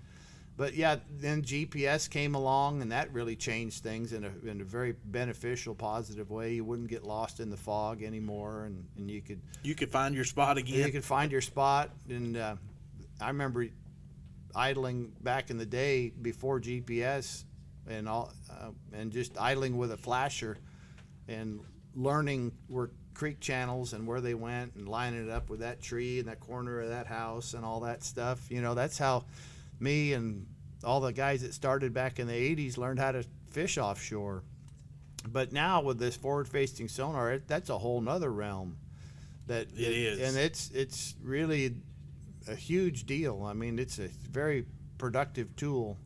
But yeah, then GPS came along, and that really changed things in a very beneficial, positive way. You wouldn't get lost in the fog anymore, and you could find your spot again. You could find your spot. And I remember idling back in the day before GPS, and just idling with a flasher, and learning where creek channels and where they went, and lining it up with that tree in that corner of that house and all that stuff. That's how me and all the guys that started back in the 80s learned how to fish offshore. But now with this forward-facing sonar, that's a whole nother realm. It is. And it's really a huge deal. I mean, it's a very productive tool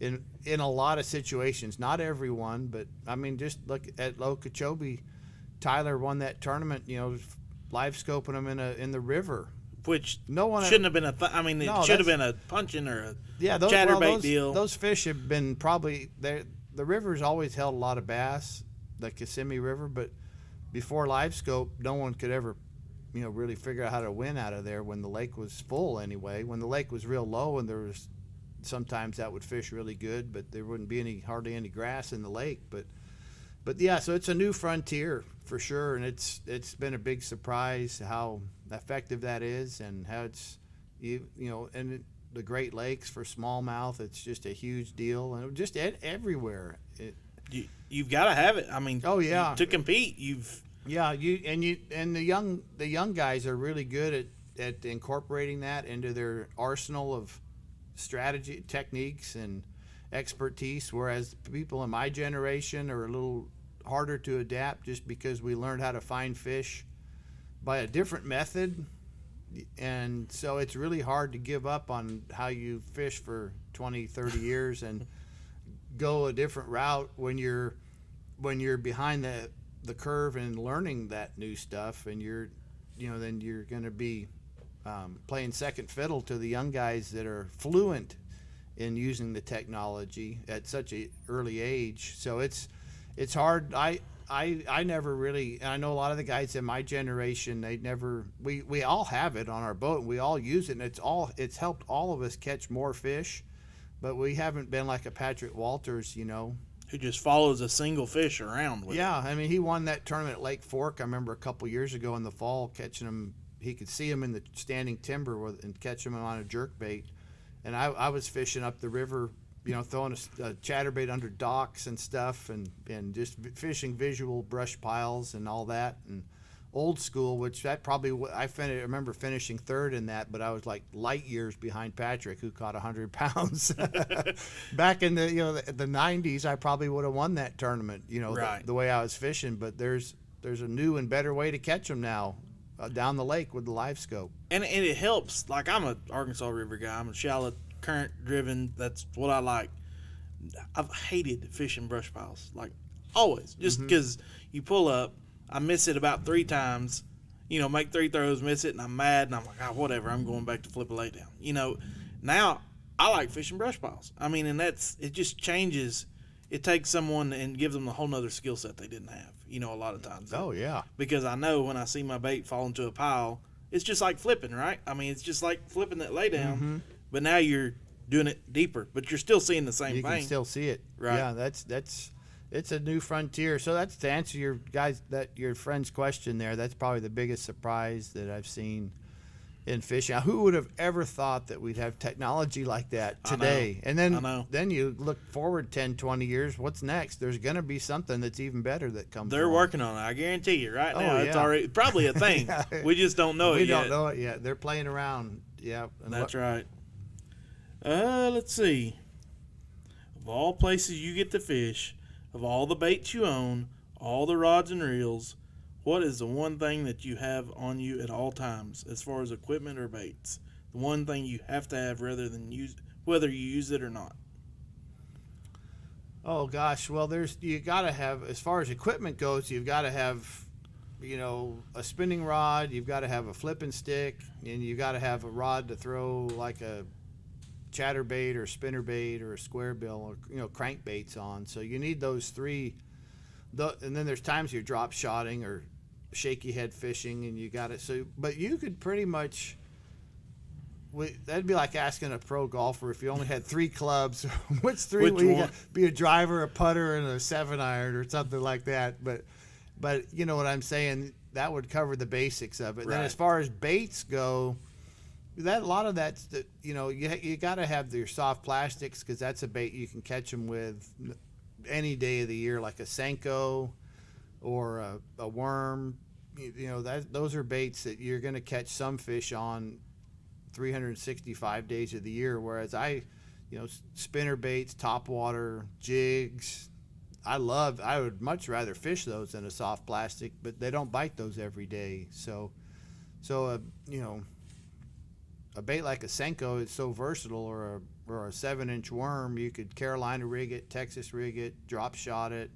in a lot of situations. Not everyone, but I mean, just look at Okeechobee. Tyler won that tournament, live scoping them in the river. Which no one shouldn't have been it should have been a punching or a chatterbait deal. Those fish have been probably there. The river's always held a lot of bass, the Kissimmee River, but before live scope, no one could ever, really figure out how to win out of there when the lake was full anyway. When the lake was real low, and there was sometimes that would fish really good, but there wouldn't be hardly any grass in the lake. But yeah, so it's a new frontier for sure, and it's been a big surprise how effective that is, and how it's the Great Lakes for smallmouth. It's just a huge deal, and just everywhere. You've got to have it. I mean, oh yeah, to compete, and the young guys are really good at incorporating that into their arsenal of strategy, techniques, and expertise, whereas people in my generation are a little harder to adapt, just because we learned how to find fish by a different method, and so it's really hard to give up on how you fish for 20-30 years and go a different route when you're behind the curve and learning that new stuff, and then you're going to be playing second fiddle to the young guys that are fluent in using the technology at such an early age. So it's hard. I never really, and I know a lot of the guys in my generation, we all have it on our boat, and we all use it, and it's helped all of us catch more fish, but we haven't been like a Patrick Walters, who just follows a single fish around with it. I mean, he won that tournament at Lake Fork. I remember a couple years ago in the fall catching him. He could see him in the standing timber and catch him on a jerkbait. And I was fishing up the river, throwing a chatterbait under docks and stuff, and just fishing visual brush piles and all that. And old school, which that probably I remember finishing third in that, but I was like light years behind Patrick, who caught 100 pounds. Back in the the 90s, I probably would have won that tournament. Right. The way I was fishing, but there's a new and better way to catch them now. Down the lake with the live scope, and it helps. Like, I'm an Arkansas River guy. I'm a shallow current driven. That's what I like. I've hated fishing brush piles, like always, just because you pull up, I miss it about 3 times, make 3 throws, miss it, and I'm mad, and I'm like, whatever, I'm going back to flip a lay down. Now I like fishing brush piles. I mean, and it just changes. It takes someone and gives them a whole nother skill set they didn't have, a lot of times. Oh, yeah. Because I know when I see my bait fall into a pile, it's just like flipping, right? I mean, it's just like flipping that lay down, but now you're doing it deeper, but you're still seeing the same thing. You can still see it. Right. Yeah, it's a new frontier. So that's to answer your friend's question there. That's probably the biggest surprise that I've seen in fishing. Who would have ever thought that we'd have technology like that today? And I know. then you look forward 10, 20 years, what's next? There's going to be something that's even better that comes They're along. working on it. I guarantee you. Right Oh, now, it's yeah. already probably a thing. Yeah. We just don't know We it yet. don't know it yet. They're playing around. Yeah. And That's right. Let's see. Of all places you get to fish, of all the baits you own, all the rods and reels, what is the one thing that you have on you at all times as far as equipment or baits? The one thing you have to have rather than whether you use it or not. Oh gosh, well you got to have, as far as equipment goes, you've got to have, a spinning rod, you've got to have a flipping stick, and you've got to have a rod to throw like a chatterbait or spinnerbait or a square bill or crankbaits on. So you need those three. And then there's times you're drop shotting or shaky head fishing, and you got it. So, but you could pretty much. That'd be like asking a pro golfer if you only had 3 clubs. Which 3 Which would you one? got? Be a driver, a putter, and a 7-iron or something like that. But you know what I'm saying? That would cover the basics of it. Right. Then as far as baits go, a lot of that's you got to have your soft plastics, because that's a bait you can catch them with any day of the year, like a Senko or a worm. Those are baits that you're going to catch some fish on 365 days of the year, whereas spinner baits, topwater, jigs, I would much rather fish those than a soft plastic, but they don't bite those every day. So a bait like a Senko is so versatile, or a 7-inch worm, you could Carolina rig it, Texas rig it, drop shot it,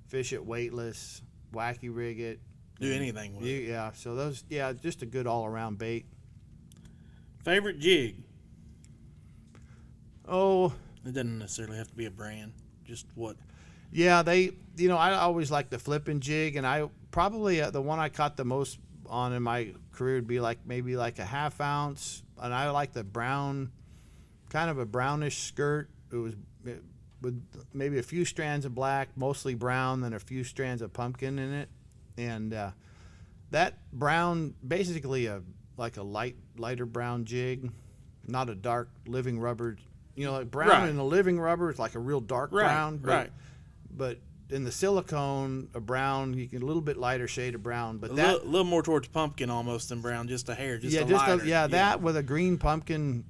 fish it weightless, wacky rig it, Do anything with it. Yeah, so those, just a good all around bait. Favorite jig? Oh, It doesn't necessarily have to be a brand. Just what? yeah, I always like the flipping jig, and I probably the one I caught the most on in my career would be maybe like a 1/2 ounce, and I like the brown, kind of a brownish skirt. It was with maybe a few strands of black, mostly brown, then a few strands of pumpkin in it, and that brown, basically like a lighter brown jig, not a dark living rubber. Like brown Right. in the living rubber is like a real dark Right, brown. right. But in the silicone, a brown, you can a little bit lighter shade of brown. But A that, little more towards pumpkin almost than brown, just a hair, just yeah, a lighter. that with a green pumpkin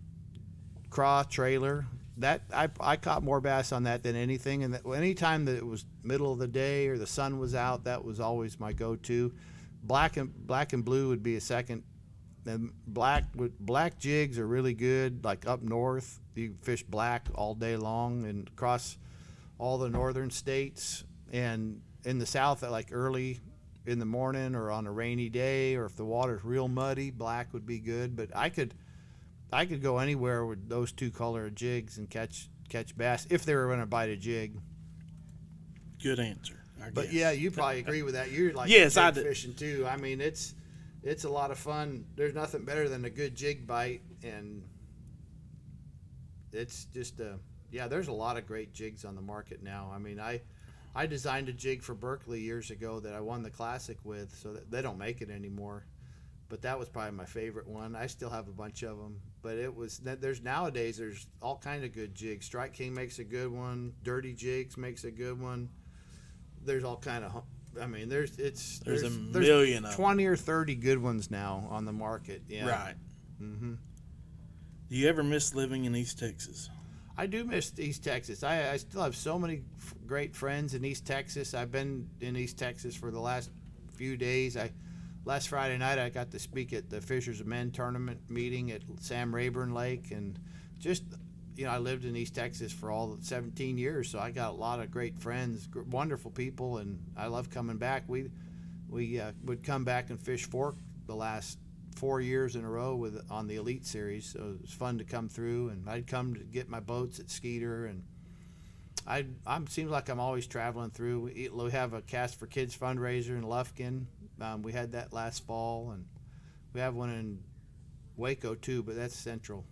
craw trailer. That I caught more bass on that than anything. And anytime that it was middle of the day or the sun was out, that was always my go-to. Black and blue would be a second. Then black jigs are really good. Like up north, you fish black all day long, and across all the northern states. And in the south, at like early in the morning or on a rainy day, or if the water's real muddy, black would be good. But I could go anywhere with those 2 color jigs and catch bass if they were going to bite a jig. Good answer. I But guess. yeah, you probably agree with that. You're like Yes, jig I do. fishing too. I mean, it's a lot of fun. There's nothing better than a good jig bite, and it's just there's a lot of great jigs on the market now. I mean, I designed a jig for Berkeley years ago that I won the classic with, so that they don't make it anymore. But that was probably my favorite one. I still have a bunch of them. But nowadays there's all kind of good jigs. Strike King makes a good one. Dirty Jigs makes a good one. There's all kind of, there's a million of 20 or 30 good ones now on the market. Yeah. Right. Mm-hmm. Do you ever miss living in East Texas? I do miss East Texas. I still have so many great friends in East Texas. I've been in East Texas for the last few days. Last Friday night, I got to speak at the Fishers of Men tournament meeting at Sam Rayburn Lake, and just, I lived in East Texas for all 17 years, so I got a lot of great friends, wonderful people, and I love coming back. We would come back and fish Fork the last 4 years in a row on the Elite Series, so it was fun to come through, and I'd come to get my boats at Skeeter, and seems like I'm always traveling through. We have a Cast for Kids fundraiser in Lufkin. We had that last fall, and we have one in Waco too, but that's central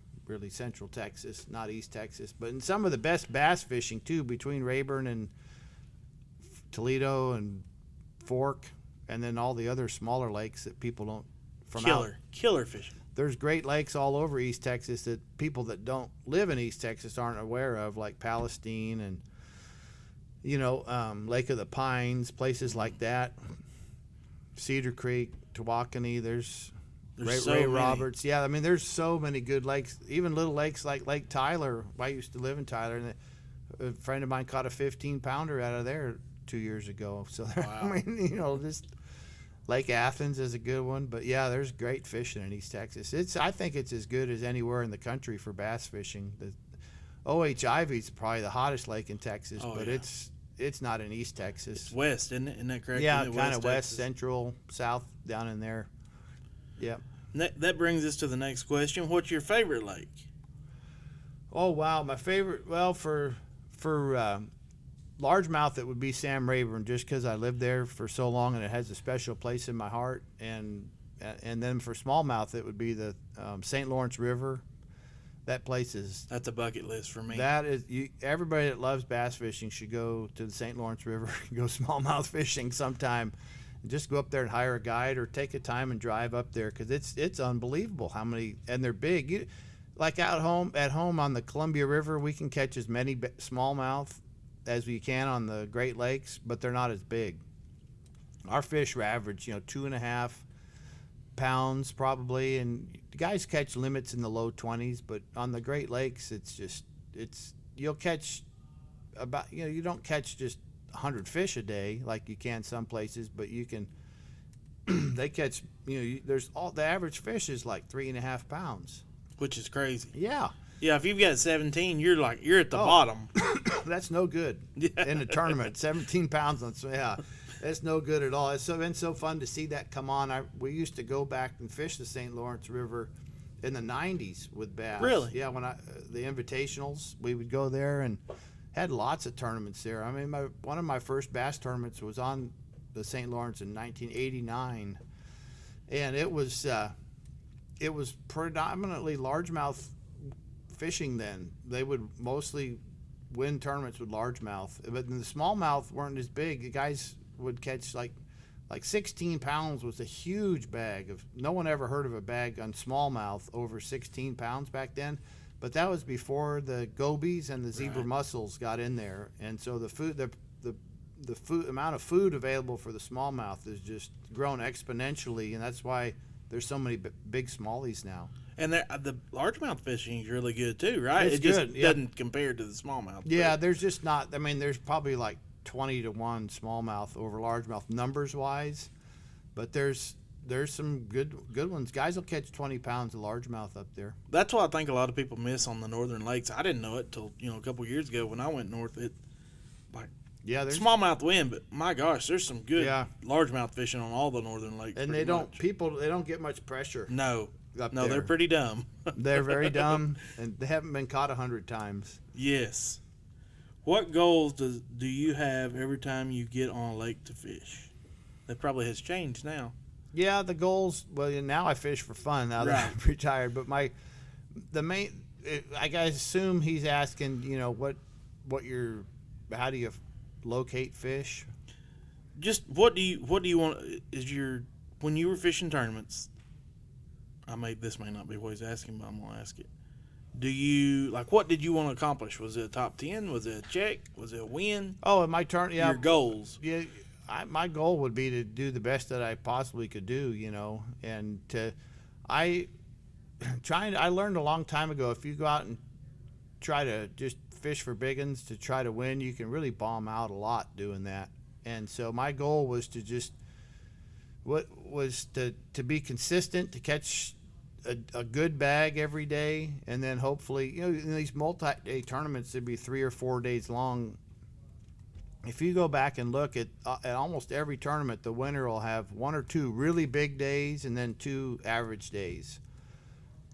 Texas, not East Texas. But in some of the best bass fishing too, between Rayburn and Toledo and Fork, and then all the other smaller lakes that people don't. Killer fishing. there's Great Lakes all over East Texas that people that don't live in East Texas aren't aware of, like Palestine and Lake of the Pines, places like that. Cedar Creek, Tawakoni. There's so Ray many. Roberts. Yeah, I mean, there's so many good lakes. Even little lakes like Lake Tyler. I used to live in Tyler, and a friend of mine caught a 15-pounder out of there 2 years ago. So Wow. I mean, just Lake Athens is a good one. But yeah, there's great fishing in East Texas. I think it's as good as anywhere in the country for bass fishing. The Ivy is probably the hottest lake in Texas, but yeah. it's not in East Texas. It's west, isn't it? Isn't that correct? Yeah, Isn't it kind of west, Texas? central, south, down in there. Yep. That brings us to the next question. What's your favorite lake? Oh wow, my favorite. Well, for largemouth, it would be Sam Rayburn, just because I lived there for so long and it has a special place in my heart. And then for smallmouth, it would be the St. Lawrence River. That place is. That's a bucket list for me. That is, everybody that loves bass fishing should go to the St. Lawrence River and go smallmouth fishing sometime. Just go up there and hire a guide or take a time and drive up there, because it's unbelievable how many, and they're big. Like at home on the Columbia River, we can catch as many smallmouth as we can on the Great Lakes, but they're not as big. Our fish average, 2.5 pounds probably, and guys catch limits in the low 20s, but on the Great Lakes, you'll catch about, you don't catch just 100 fish a day like you can some places, but you can they catch, the average fish is like 3.5 pounds, which is crazy. Yeah, if you've got 17, you're at the bottom. That's no good in the tournament. 17 pounds that's no good at all. It's been so fun to see that come on. We used to go back and fish the St. Lawrence River in the 90s with bass. Really? Yeah, when the invitationals, we would go there and had lots of tournaments there. I mean, one of my first bass tournaments was on the St. Lawrence in 1989, and it was predominantly largemouth fishing then. They would mostly win tournaments with largemouth, but the smallmouth weren't as big. The guys would catch like 16 pounds was a huge bag. No one ever heard of a bag on smallmouth over 16 pounds back then. But that was before the gobies and the zebra mussels got in there, and so the food amount of food available for the smallmouth has just grown exponentially, and that's why there's so many big smallies now. And the largemouth fishing is really good too, right? It's it just good, yeah. doesn't compare to the smallmouth. Yeah, there's just not. I mean, there's probably like 20 to 1 smallmouth over largemouth numbers wise, but there's some good ones. Guys will catch 20 pounds of largemouth up there. That's what I think a lot of people miss on the northern lakes. I didn't know it till a couple years ago when I went north. There's smallmouth win, but my gosh, there's some good largemouth fishing on all the northern lakes. And they don't get much pressure. No, there. They're pretty dumb. They're very dumb, and they haven't been caught 100 times. Yes. What goals do you have every time you get on a lake to fish? That probably has changed now. Yeah, the goals. Well, now I fish for fun now that I'm retired. But I assume he's asking, how do you locate fish? Just what do you want? When you were fishing tournaments? This may not be what he's asking, but I'm gonna ask it. What did you want to accomplish? Was it a top 10? Was it a check? Was it a win? Oh, in my turn, yeah. Your goals. Yeah. My goal would be to do the best that I possibly could do, and I learned a long time ago, if you go out and try to just fish for big ones to try to win, you can really bomb out a lot doing that. And so my goal was to be consistent, to catch a good bag every day, and then hopefully, in these multi-day tournaments, it'd be 3 or 4 days long. If you go back and look at almost every tournament, the winner will have 1 or 2 really big days and then 2 average days.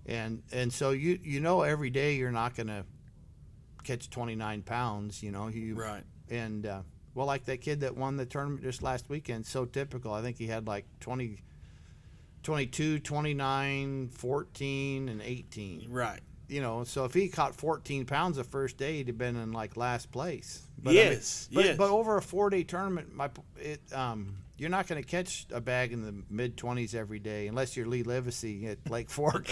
And so every day you're not going to catch 29 pounds, Right. And like that kid that won the tournament just last weekend, so typical. I think he had like 20, 22, 29, 14, and 18. Right. So if he caught 14 pounds the first day, he'd have been in like last place. Yes. But over a 4-day tournament, you're not going to catch a bag in the mid-20s every day unless you're Lee Livesey at Lake Fork.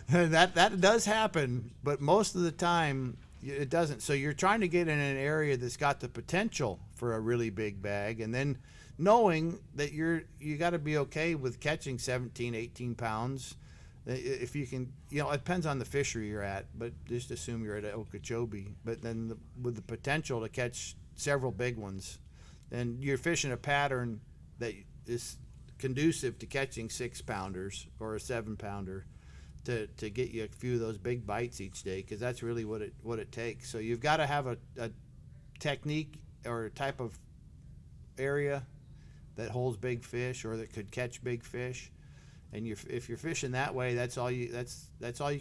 that does happen, but most of the time it doesn't. So you're trying to get in an area that's got the potential for a really big bag, and then knowing that you got to be okay with catching 17, 18 pounds. If you can, it depends on the fishery you're at, but just assume you're at Okeechobee. But then with the potential to catch several big ones, and you're fishing a pattern that is conducive to catching 6-pounders or a 7-pounder to get you a few of those big bites each day, because that's really what it takes. So you've got to have a technique or a type of area that holds big fish or that could catch big fish. And if you're fishing that way, that's all you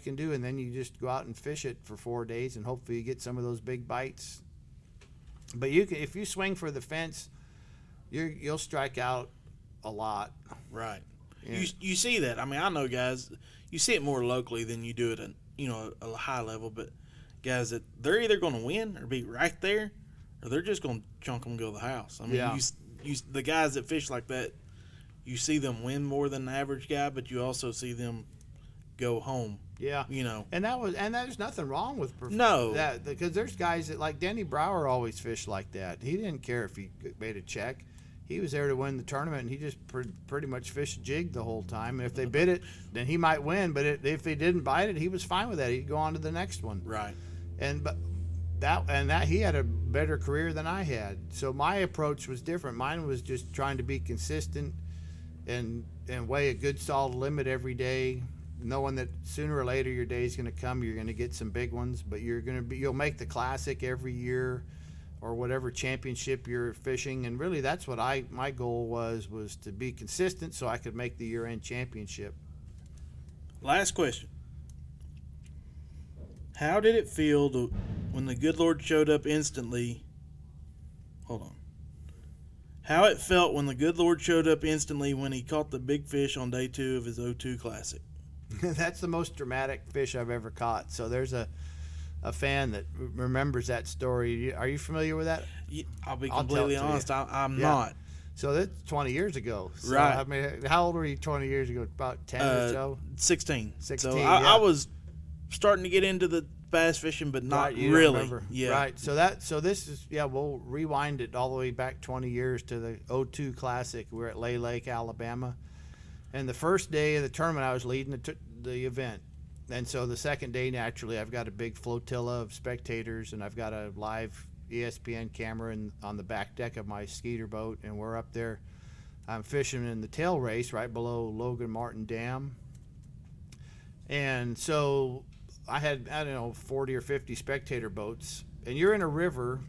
can do, and then you just go out and fish it for 4 days, and hopefully you get some of those big bites. But if you swing for the fence, you'll strike out a lot. Right. Yeah. You see that. I mean, I know guys. You see it more locally than you do at a high level. But guys that they're either going to win or be right there, or they're just going to chunk them and go to the house. I mean, Yeah. The guys that fish like that. You see them win more than the average guy, but you also see them go home. Yeah. And there's nothing wrong with that, because there's guys that, like Denny Brower, always fished like that. He didn't care if he made a check. He was there to win the tournament, and he just pretty much fished a jig the whole time. And if they bit it, then he might win. But if they didn't bite it, he was fine with that. He'd go on to the next one. Right. That he had a better career than I had. So my approach was different. Mine was just trying to be consistent and weigh a good solid limit every day, knowing that sooner or later your day's going to come. You're going to get some big ones, but you'll make the classic every year or whatever championship you're fishing. And really that's what my goal was to be consistent so I could make the year-end championship. Last question. How did it feel when the good Lord showed up instantly? Hold on. How it felt when the good Lord showed up instantly when he caught the big fish on day 2 of his 02 Classic. That's the most dramatic fish I've ever caught. So there's a fan that remembers that story. Are you familiar with that? I'll be completely honest. I'm not. So that's 20 years ago. So, right. I mean, how old were you 20 years ago? About 10 or so? 16. 16, so yeah. I was starting to get into the bass fishing, but not really. Yeah. Right. So this is, we'll rewind it all the way back 20 years to the 02 Classic. We're at Lay Lake, Alabama. And the first day of the tournament, I was leading the event. And so the second day, naturally, I've got a big flotilla of spectators, and I've got a live ESPN camera on the back deck of my skeeter boat, and we're up there. I'm fishing in the tail race right below Logan Martin Dam. And so I had, 40 or 50 spectator boats, and you're in a river.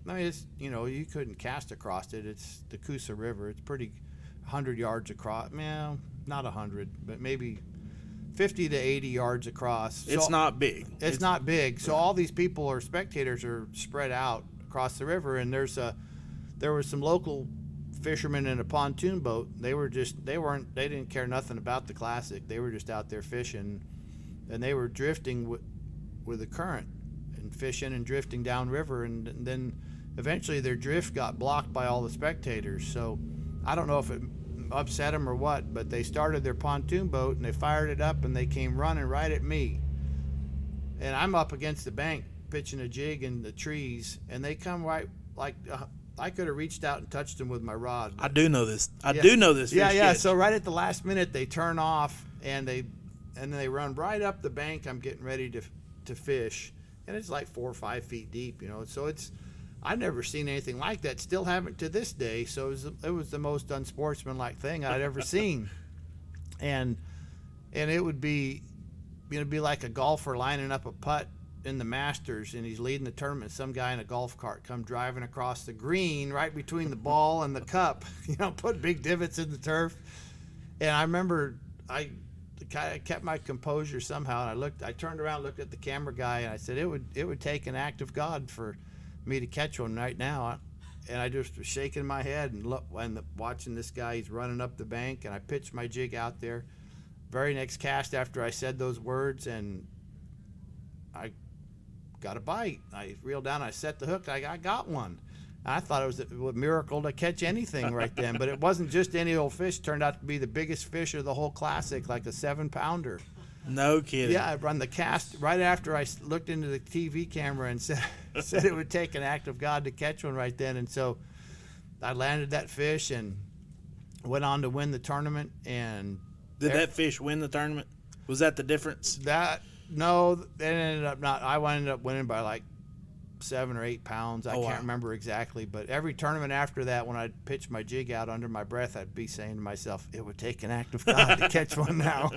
I mean, it's, you couldn't cast across it. It's the Coosa River. It's pretty 100 yards across. Well, not 100, but maybe 50 to 80 yards across. It's not big. It's not big. So all these people or spectators are spread out across the river, and there were some local fishermen in a pontoon boat. They didn't care nothing about the Classic. They were just out there fishing, and they were drifting with the current and fishing and drifting downriver, and then eventually their drift got blocked by all the spectators. So I don't know if it upset them or what, but they started their pontoon boat and they fired it up, and they came running right at me, and I'm up against the bank pitching a jig in the trees, and they come right like I could have reached out and touched them with my rod. I do know this. I do know this. Yeah. So right at the last minute, they turn off, and they run right up the bank. I'm getting ready to fish, and it's like 4 or 5 feet deep, So I've never seen anything like that. Still haven't to this day. So it was the most unsportsmanlike thing I'd ever seen, and it would be, be like a golfer lining up a putt in the Masters, and he's leading the tournament. Some guy in a golf cart come driving across the green right between the ball and the cup, put big divots in the turf. And I remember I kept my composure somehow, and I turned around, looked at the camera guy, and I said, it would take an act of God for me to catch one right now. And I just was shaking my head and watching this guy. He's running up the bank, and I pitched my jig out there. Very next cast after I said those words, and I got a bite. I reeled down, I set the hook, I got one. I thought it was a miracle to catch anything right then, but it wasn't just any old fish. It turned out to be the biggest fish of the whole classic, like a 7-pounder. No kidding. Yeah, I run the cast right after I looked into the TV camera and said it would take an act of God to catch one right then. And so I landed that fish and went on to win the tournament. And did that fish win the tournament? Was that the difference? No, it ended up not. I ended up winning by like 7 or 8 pounds. I can't remember exactly, but every tournament after that, when I'd pitch my jig out under my breath, I'd be saying to myself, it would take an act of God to catch one now.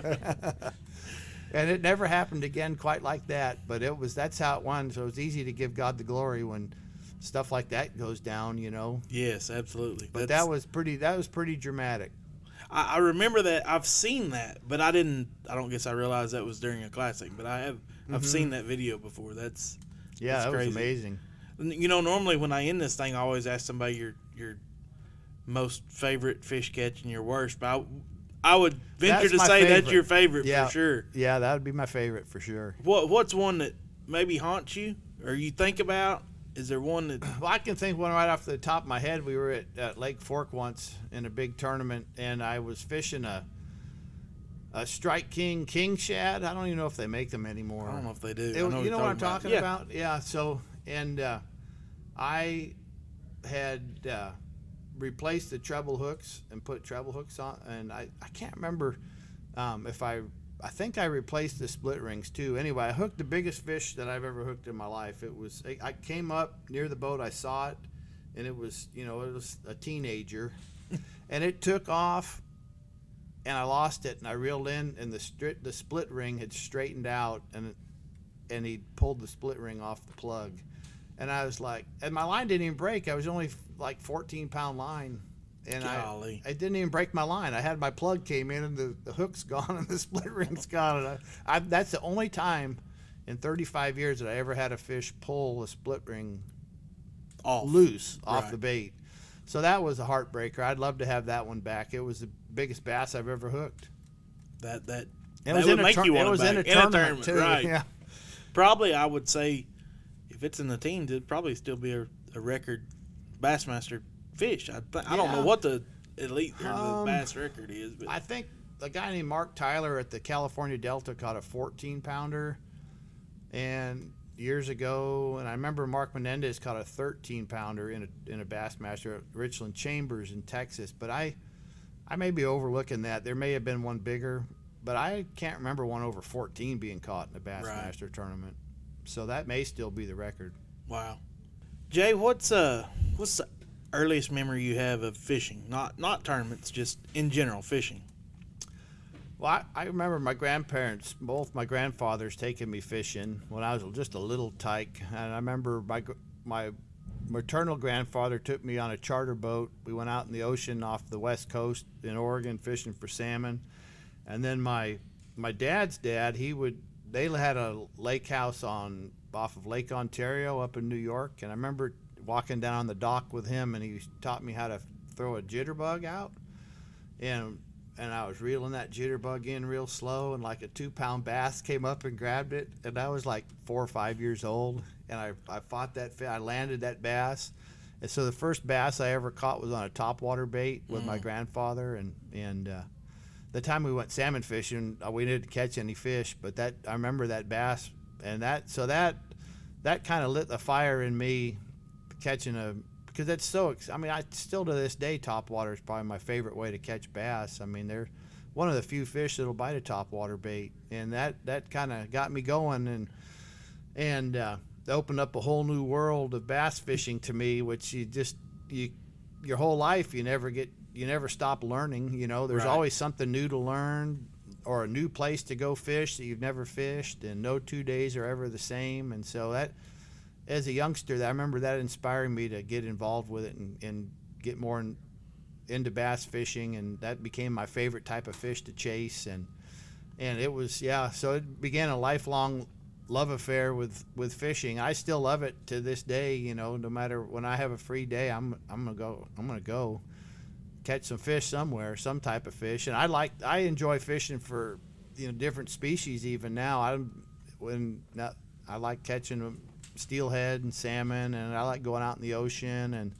And it never happened again quite like that, but that's how it won. So it's easy to give God the glory when stuff like that goes down, you know. Yes, absolutely. But that was pretty dramatic. I remember that. I've seen that, but I don't guess I realized that was during a classic, but I've seen that video before. That's that crazy. was amazing. You know, normally when I end this thing, I always ask somebody your most favorite fish catch and your worst, but I would venture to say that's your favorite for sure. Yeah, that would be my favorite for sure. What's one that maybe haunts you or you think about? Is there one that... Well, I can think one right off the top of my head. We were at Lake Fork once in a big tournament, and I was fishing a Strike King shad. I don't even know if they make them anymore. I don't know if they do. You know what I'm talking about? Yeah. So, and I had replaced the treble hooks and put treble hooks on, and I can't remember if I think I replaced the split rings too. Anyway, I hooked the biggest fish that I've ever hooked in my life. I came up near the boat, I saw it, and it was a teenager, and it took off, and I lost it, and I reeled in, and the split ring had straightened out, and he pulled the split ring off the plug, and I was like, and my line didn't even break. I was only like 14-pound line. And I didn't even break my line. I had my plug came in and the hook's gone and the split ring's gone. And that's the only time in 35 years that I ever had a fish pull a split ring loose off the bait. So that was a heartbreaker. I'd love to have that one back. It was the biggest bass I've ever hooked. It would make you want it back. In a tournament too. Right. Yeah. Probably I would say if it's in the teens, it'd probably still be a record Bassmaster fish. I don't know what the elite or the bass record is, but I think a guy named Mark Tyler at the California Delta caught a 14-pounder, and years ago, and I remember Mark Menendez caught a 13-pounder in a Bassmaster at Richland Chambers in Texas. But I may be overlooking that. There may have been one bigger, but I can't remember one over 14 being caught in a Bassmaster tournament. So that may still be the record. Wow. Jay, what's the earliest memory you have of fishing? Not tournaments, just in general fishing. Well, I remember my grandparents, both my grandfathers, taking me fishing when I was just a little tyke. And I remember my maternal grandfather took me on a charter boat. We went out in the ocean off the west coast in Oregon fishing for salmon. And then my dad's dad, they had a lake house off of Lake Ontario up in New York. And I remember walking down on the dock with him, and he taught me how to throw a jitterbug out, and I was reeling that jitterbug in real slow, and like a 2-pound bass came up and grabbed it, and I was like 4 or 5 years old, and I fought that fish. I landed that bass, and so the first bass I ever caught was on a topwater bait with my grandfather, and the time we went salmon fishing, we didn't catch any fish, but I remember that bass, and that kind of lit the fire in me. Because that's so, I still to this day, topwater is probably my favorite way to catch bass. I mean, they're one of the few fish that'll bite a topwater bait, and that kind of got me going, and opened up a whole new world of bass fishing to me, which your whole life you never stop learning. You know, there's always something new to learn or a new place to go fish that you've never fished, and no 2 days are ever the same, and so that. As a youngster, I remember that inspiring me to get involved with it and get more into bass fishing, and that became my favorite type of fish to chase, and it was so it began a lifelong love affair with fishing. I still love it to this day. You know, no matter when I have a free day, I'm gonna go catch some fish somewhere, some type of fish, and I enjoy fishing for different species even now. I like catching steelhead and salmon, and I like going out in the ocean,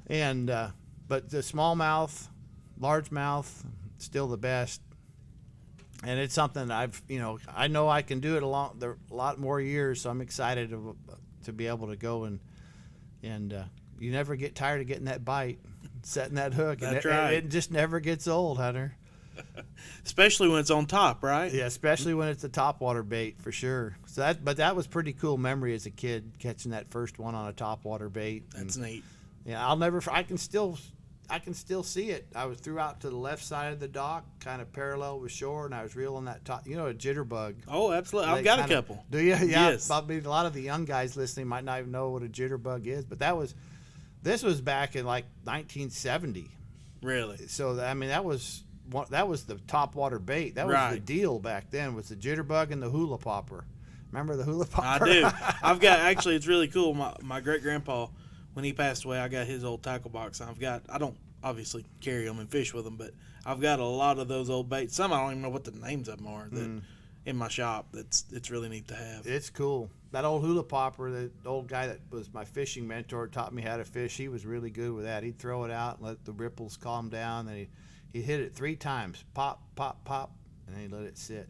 but the smallmouth, largemouth, still the best. And it's something that I know I can do it a lot more years, so I'm excited to be able to go and you never get tired of getting that bite, setting that hook. That's and right. It just never gets old, Hunter. Especially when it's on top, right? Yeah, especially when it's a topwater bait, for sure. But that was pretty cool memory as a kid, catching that first one on a topwater bait. That's neat. Yeah, I can still see it. I was threw out to the left side of the dock, kind of parallel with shore, and I was reeling that top. A jitterbug. Oh, absolutely. I've got a couple. Do you? Yeah. Yes. Probably a lot of the young guys listening might not even know what a jitterbug is, but this was back in like 1970. Really? So I mean, that was the topwater bait. That was Right. the deal back then. Was the jitterbug and the hula popper. Remember the hula popper? I do. I've got, actually, it's really cool. My great grandpa, when he passed away, I got his old tackle box. I don't obviously carry them and fish with them, but I've got a lot of those old baits. Some I don't even know what the names of them are in my shop. It's really neat to have. It's cool. That old hula popper, the old guy that was my fishing mentor, taught me how to fish. He was really good with that. He'd throw it out and let the ripples calm down. Then he'd hit it 3 times. Pop, pop, pop, and then he'd let it sit.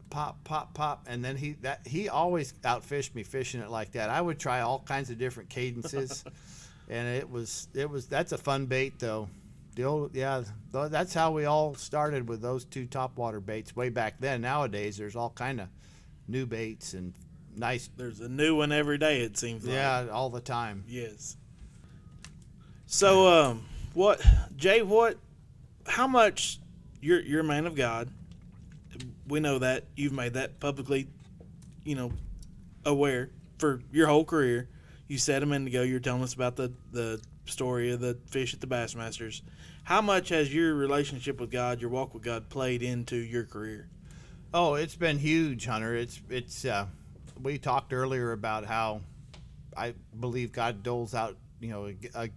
Pop, pop, pop, and then he always outfished me fishing it like that. I would try all kinds of different cadences, and that's a fun bait though. That's how we all started with those 2 topwater baits way back then. Nowadays, there's all kind of new baits and nice. There's a new one every day, it seems like. Yeah, all the time. Yes. So, how much, you're a man of God. We know that. You've made that publicly, aware for your whole career. You said a minute ago, you're telling us about the story of the fish at the Bassmasters. How much has your relationship with God, your walk with God, played into your career? Oh, it's been huge, Hunter. It's we talked earlier about how I believe God doles out, a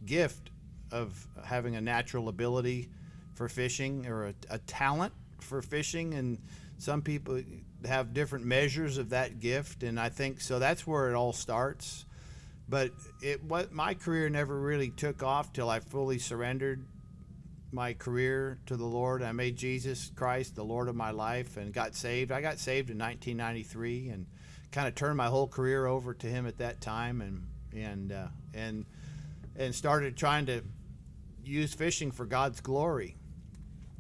gift of having a natural ability for fishing, or a talent for fishing, and some people have different measures of that gift, and I think so that's where it all starts. But my career never really took off till I fully surrendered my career to the Lord. I made Jesus Christ the Lord of my life and got saved. I got saved in 1993 and kind of turned my whole career over to Him at that time, and started trying to use fishing for God's glory.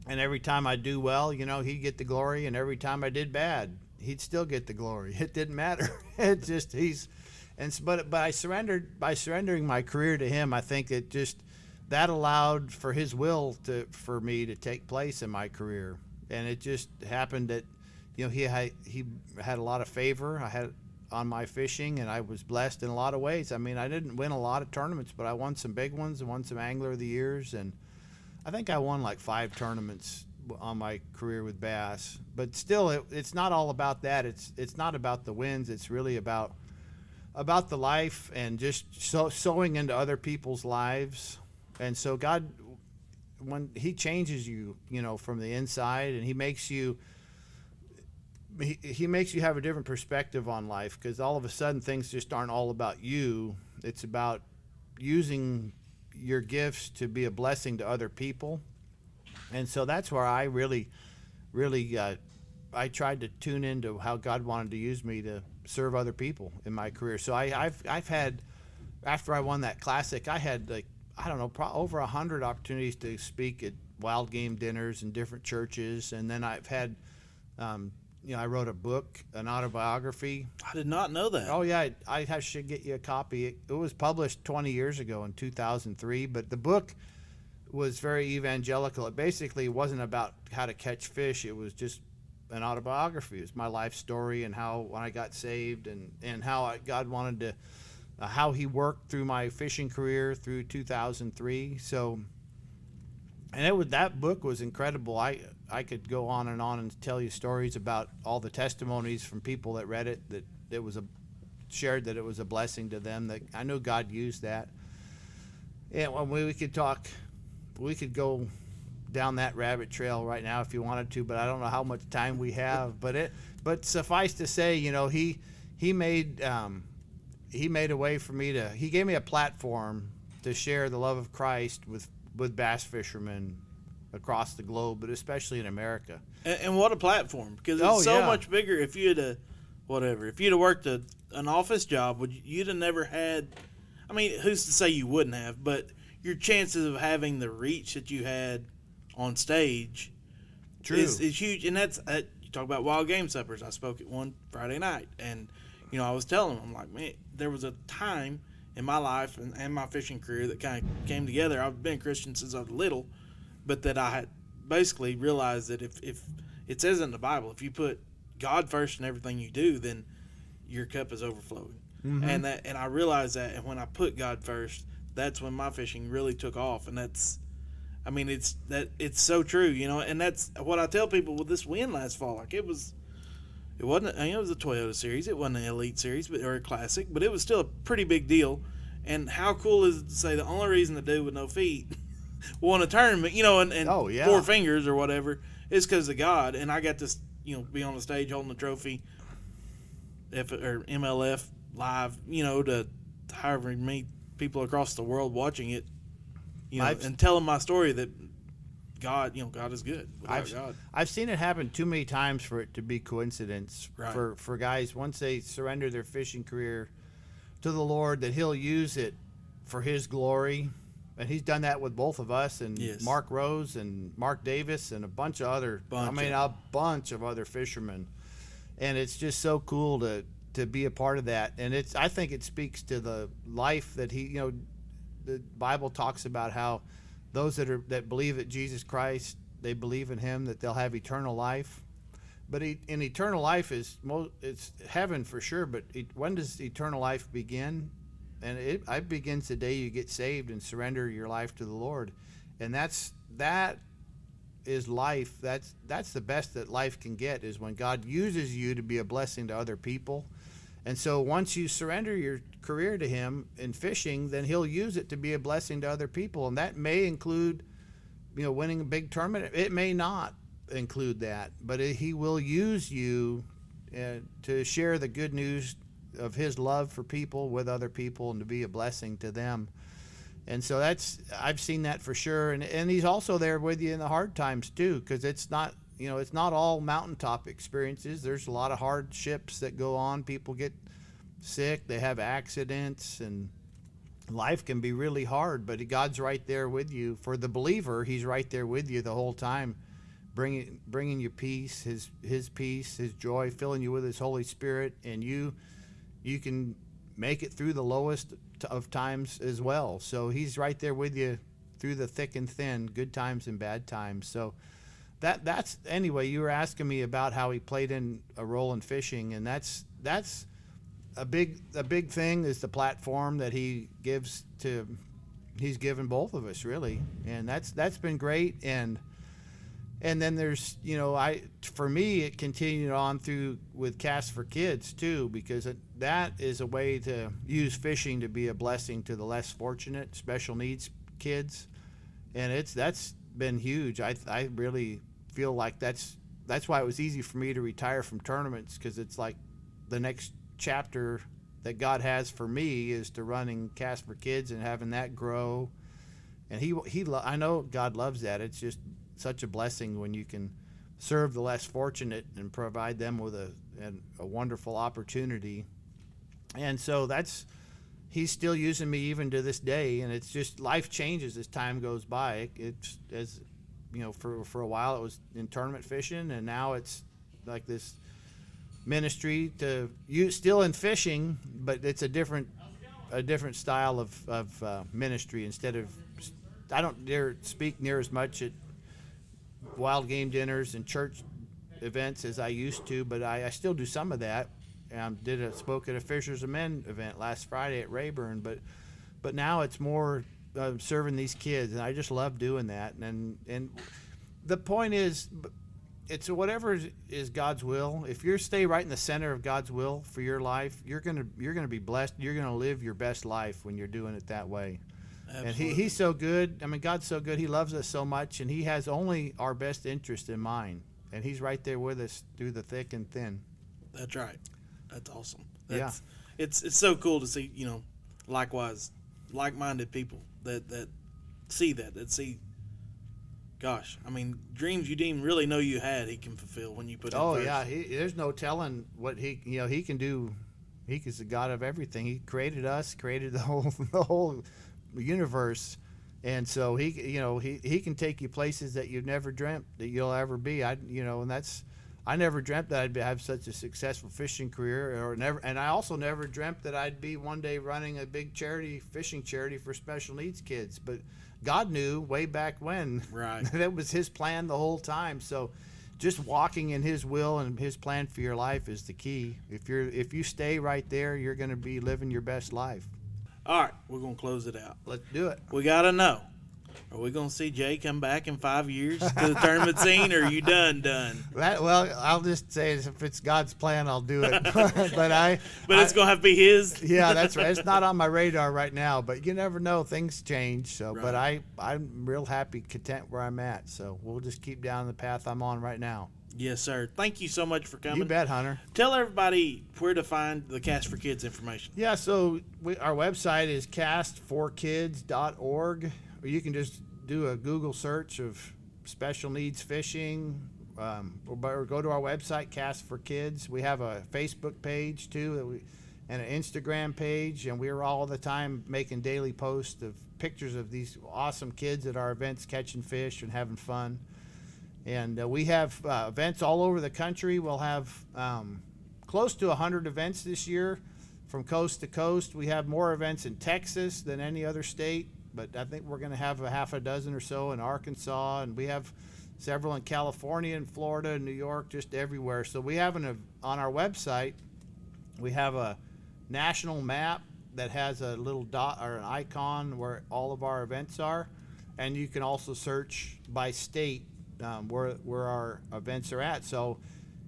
And every time I do well, He'd get the glory, and every time I did bad, He'd still get the glory. It didn't matter. It just but by surrendering my career to Him, I think that allowed for His will for me to take place in my career. And it just happened that He had a lot of favor I had on my fishing, and I was blessed in a lot of ways. I mean, I didn't win a lot of tournaments, but I won some big ones and won some Angler of the Years, and I think I won like 5 tournaments on my career with bass. But still, it's not all about that. It's not about the wins. It's really about the life and just sowing into other people's lives. And so God, when He changes you, from the inside, and He makes you have a different perspective on life, because all of a sudden things just aren't all about you. It's about using your gifts to be a blessing to other people. And so that's where I really I tried to tune into how God wanted to use me to serve other people in my career. So I've had, after I won that classic, I had over 100 opportunities to speak at wild game dinners in different churches. And then I've had I wrote a book, an autobiography. I did not know that. Oh, yeah. I should get you a copy. It was published 20 years ago in 2003, but the book was very evangelical. It basically wasn't about how to catch fish. It was just an autobiography. It was my life story and when I got saved and how God wanted to, how He worked through my fishing career through 2003. So, and that book was incredible. I could go on and tell you stories about all the testimonies from people that read it, that shared that it was a blessing to them, that I know God used that. And when we could go down that rabbit trail right now if you wanted to, but I don't know how much time we have. But suffice to say, he made a way for me to. He gave me a platform to share the love of Christ with bass fishermen across the globe, but especially in America. And what a platform, because it's so yeah. much bigger. If you'd have worked an office job, you'd have never had. I mean, who's to say you wouldn't have? But your chances of having the reach that you had on stage is huge. And that's you talk about wild game suppers. I spoke at one Friday night, and I was telling them, I'm like, man, there was a time in my life and my fishing career that kind of came together. I've been a Christian since I was little, but that I had basically realized that if it says in the Bible, if you put God first in everything you do, then your cup is overflowing. Mm-hmm. And I realized that, and when I put God first, that's when my fishing really took off. And it's so true, and that's what I tell people with this win last fall. Like it wasn't, it was a Toyota series. It wasn't an elite series, or a classic, but it was still a pretty big deal. And how cool is it to say the only reason the dude with no feet won a tournament, and four fingers or whatever, is because of God. And I got to, be on the stage holding the trophy, or MLF live, to however many people across the world watching it, and telling my story that God is good. I've seen it happen too many times for it to be coincidence. Right. For guys, once they surrender their fishing career to the Lord, that He'll use it for His glory. And He's done that with both of us, and Mark Rose and Mark Davis and a bunch of other fishermen. And it's just so cool to be a part of that. And I think it speaks to the life that he, the Bible talks about how those that believe that Jesus Christ, they believe in Him, that they'll have eternal life. But in eternal life it's heaven for sure. But when does eternal life begin? And it begins the day you get saved and surrender your life to the Lord. And that is life. That's the best that life can get, is when God uses you to be a blessing to other people. And so once you surrender your career to Him in fishing, then He'll use it to be a blessing to other people. And that may include, winning a big tournament. It may not include that, but He will use you to share the good news of His love for people with other people, and to be a blessing to them. And so I've seen that for sure. And He's also there with you in the hard times too, because it's not all mountaintop experiences. There's a lot of hardships that go on. People get sick, they have accidents, and life can be really hard. But God's right there with you. For the believer, He's right there with you the whole time, bringing you peace, His peace, His joy, filling you with His Holy Spirit, and you can make it through the lowest of times as well. So He's right there with you through the thick and thin, good times and bad times. So that's anyway, you were asking me about how He played in a role in fishing, and that's a big thing, is the platform that He's given both of us, really. And that's been great. And then there's, for me, it continued on through with C.A.S.T for Kids too, because that is a way to use fishing to be a blessing to the less fortunate, special needs kids. And that's been huge. I really feel like that's why it was easy for me to retire from tournaments, because it's like the next chapter that God has for me is to running C.A.S.T for Kids and having that grow. And I know God loves that. It's just such a blessing when you can serve the less fortunate and provide them with a wonderful opportunity. And so He's still using me even to this day. And it's just, life changes as time goes by. It's, as for a while it was in tournament fishing, and now it's like this ministry to you, still in fishing, but it's a different style of ministry. Instead of, I don't dare speak near as much at wild game dinners and church events as I used to, but I still do some of that. Spoke at a Fishers of Men event last Friday at Rayburn, but now it's more serving these kids, and I just love doing that. And the point is, it's whatever is God's will. If you stay right in the center of God's will for your life, you're gonna be blessed. You're gonna live your best life when you're doing it that way. And Absolutely. he's so good. I mean, God's so good. He loves us so much, and he has only our best interest in mind. And he's right there with us through the thick and thin. That's right. That's awesome. Yeah. It's so cool to see, likewise, like-minded people that see that see. Gosh, I mean, dreams you didn't really know you had, he can fulfill when you put him Oh first. yeah, there's no telling what he can do. He is the God of everything. He created us, created the whole universe, and so he can take you places that you've never dreamt that you'll ever be. I never dreamt that I'd have such a successful fishing career, and I also never dreamt that I'd be one day running a big fishing charity for special needs kids. But God knew way back when. Right. That was his plan the whole time. So just walking in his will and his plan for your life is the key. If you stay right there, you're going to be living your best life. All right, we're going to close it out. Let's do it. We got to know, are we going to see Jay come back in 5 years to the tournament scene, or are you done? Well, I'll just say if it's God's plan, I'll do it. but It's going to have to be his? Yeah, that's right. It's not on my radar right now, but you never know. Things change. So, Right. But I'm real happy, content where I'm at. So we'll just keep down the path I'm on right now. Yes, sir. Thank you so much for coming. You bet, Hunter. Tell everybody where to find the Cast for Kids information. Yeah, so our website is cast4kids.org, or you can just do a Google search of special needs fishing, or go to our website, Cast for Kids. We have a Facebook page too, and an Instagram page, and we're all the time making daily posts of pictures of these awesome kids at our events catching fish and having fun. And we have events all over the country. We'll have close to 100 events this year from coast to coast. We have more events in Texas than any other state, but I think we're going to have a half a dozen or so in Arkansas, and we have several in California and Florida and New York, just everywhere. So we have on our website, we have a national map that has a little dot or an icon where all of our events are, and you can also search by state where our events are at. So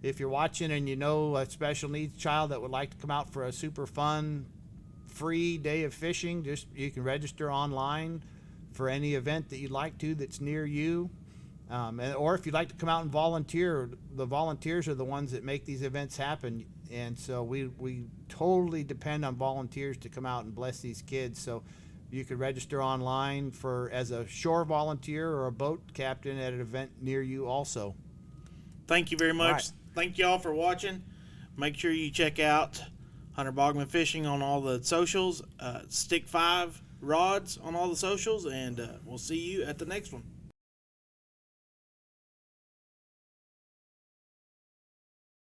if you're watching and you know a special needs child that would like to come out for a super fun, free day of fishing, you can register online for any event that you'd like to that's near you. Or if you'd like to come out and volunteer, the volunteers are the ones that make these events happen. And so we totally depend on volunteers to come out and bless these kids. So you could register online as a shore volunteer or a boat captain at an event near you also. Thank you very much. Right. Thank you all for watching. Make sure you check out Hunter Bogman Fishing on all the socials, Stick 5 Rods on all the socials, and we'll see you at the next one.